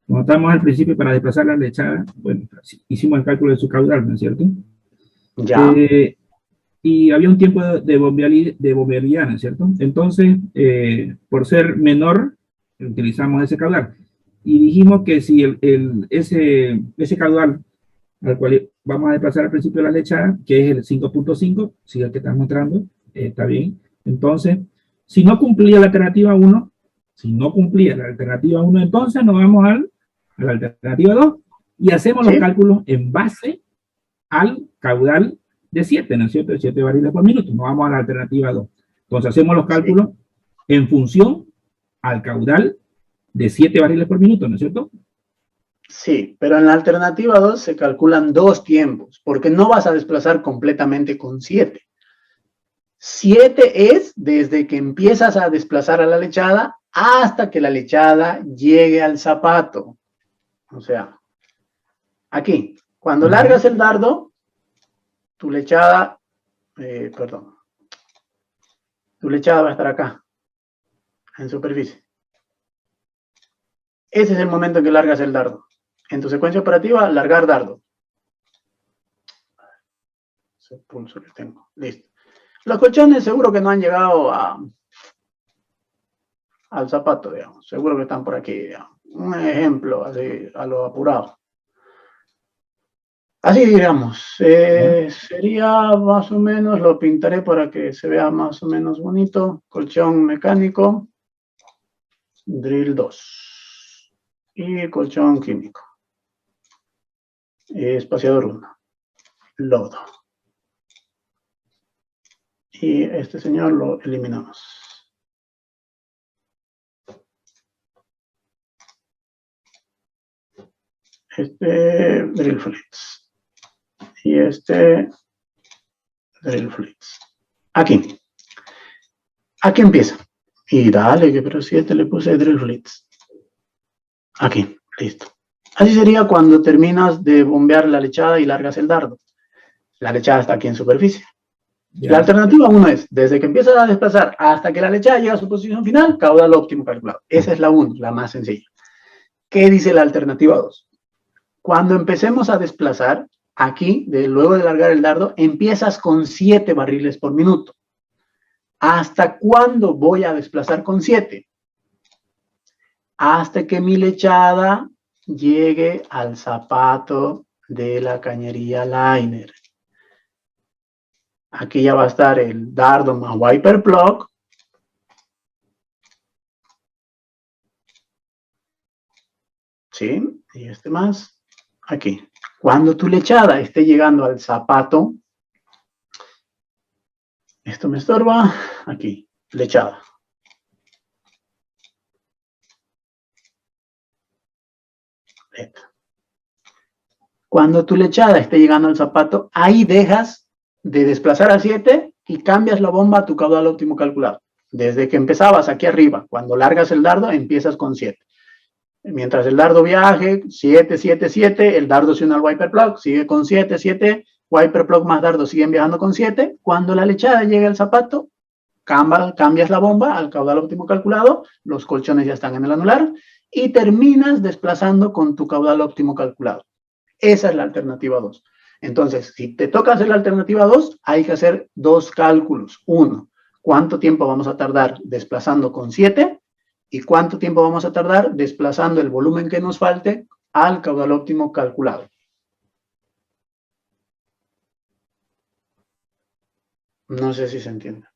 Como estábamos al principio para desplazar la lechada, bueno, hicimos el cálculo de su caudal, ¿no es cierto? Ya. Y había un tiempo de Bomberiana, ¿cierto? Entonces, por ser menor, utilizamos ese caudal. Y dijimos que si ese caudal al cual vamos a desplazar al principio de la lechada, que es el 5.5, si es el que estás mostrando, está bien. Entonces, si no cumplía la alternativa 1, entonces nos vamos a la alternativa 2 y hacemos los cálculos en base al caudal de 7, ¿no es cierto? De 7 barriles por minuto. Nos vamos a la alternativa 2. Entonces hacemos los cálculos en función al caudal de 7 barriles por minuto, ¿no es cierto? Sí, pero en la alternativa 2 se calculan 2 tiempos, porque no vas a desplazar completamente con 7. 7 es desde que empiezas a desplazar a la lechada hasta que la lechada llegue al zapato. O sea, aquí, cuando largas el dardo, tu lechada va a estar acá, en superficie. Ese es el momento en que largas el dardo. En tu secuencia operativa, largar dardo. Ese pulso que tengo. Listo. Los colchones seguro que no han llegado al zapato, digamos. Seguro que están por aquí, digamos. Un ejemplo, así, a lo apurado. Así digamos. Sería más o menos, lo pintaré para que se vea más o menos bonito. Colchón mecánico. Drill 2. Y colchón químico. Espaciador 1. Lodo. Y este señor lo eliminamos. Este drill flits. Y este drill flits. Aquí. Aquí empieza. Y dale, que pero 7 le puse drill flits. Aquí, listo. Así sería cuando terminas de bombear la lechada y largas el dardo. La lechada está aquí en superficie. Ya. La alternativa 1 es, desde que empiezas a desplazar hasta que la lechada llega a su posición final, caudal óptimo calculado. Esa es la 1, la más sencilla. ¿Qué dice la alternativa 2? Cuando empecemos a desplazar, aquí, luego de largar el dardo, empiezas con 7 barriles por minuto. ¿Hasta cuándo voy a desplazar con 7? Hasta que mi lechada llegue al zapato de la cañería liner. Aquí ya va a estar el dardo más wiper plug. ¿Sí? Y este más. Aquí. Cuando tu lechada esté llegando al zapato, esto me estorba. Aquí, lechada. Cuando tu lechada esté llegando al zapato, ahí dejas de desplazar a 7 y cambias la bomba a tu caudal óptimo calculado. Desde que empezabas aquí arriba, cuando largas el dardo, empiezas con 7. Mientras el dardo viaje, 7, 7, 7, el dardo se une al wiper plug, sigue con 7, 7, wiper plug más dardo siguen viajando con 7. Cuando la lechada llegue al zapato, cambias la bomba al caudal óptimo calculado, los colchones ya están en el anular y terminas desplazando con tu caudal óptimo calculado. Esa es la alternativa 2. Entonces, si te toca hacer la alternativa 2, hay que hacer 2 cálculos. 1, cuánto tiempo vamos a tardar desplazando con 7 y cuánto tiempo vamos a tardar desplazando el volumen que nos falte al caudal óptimo calculado. No sé si se entiende.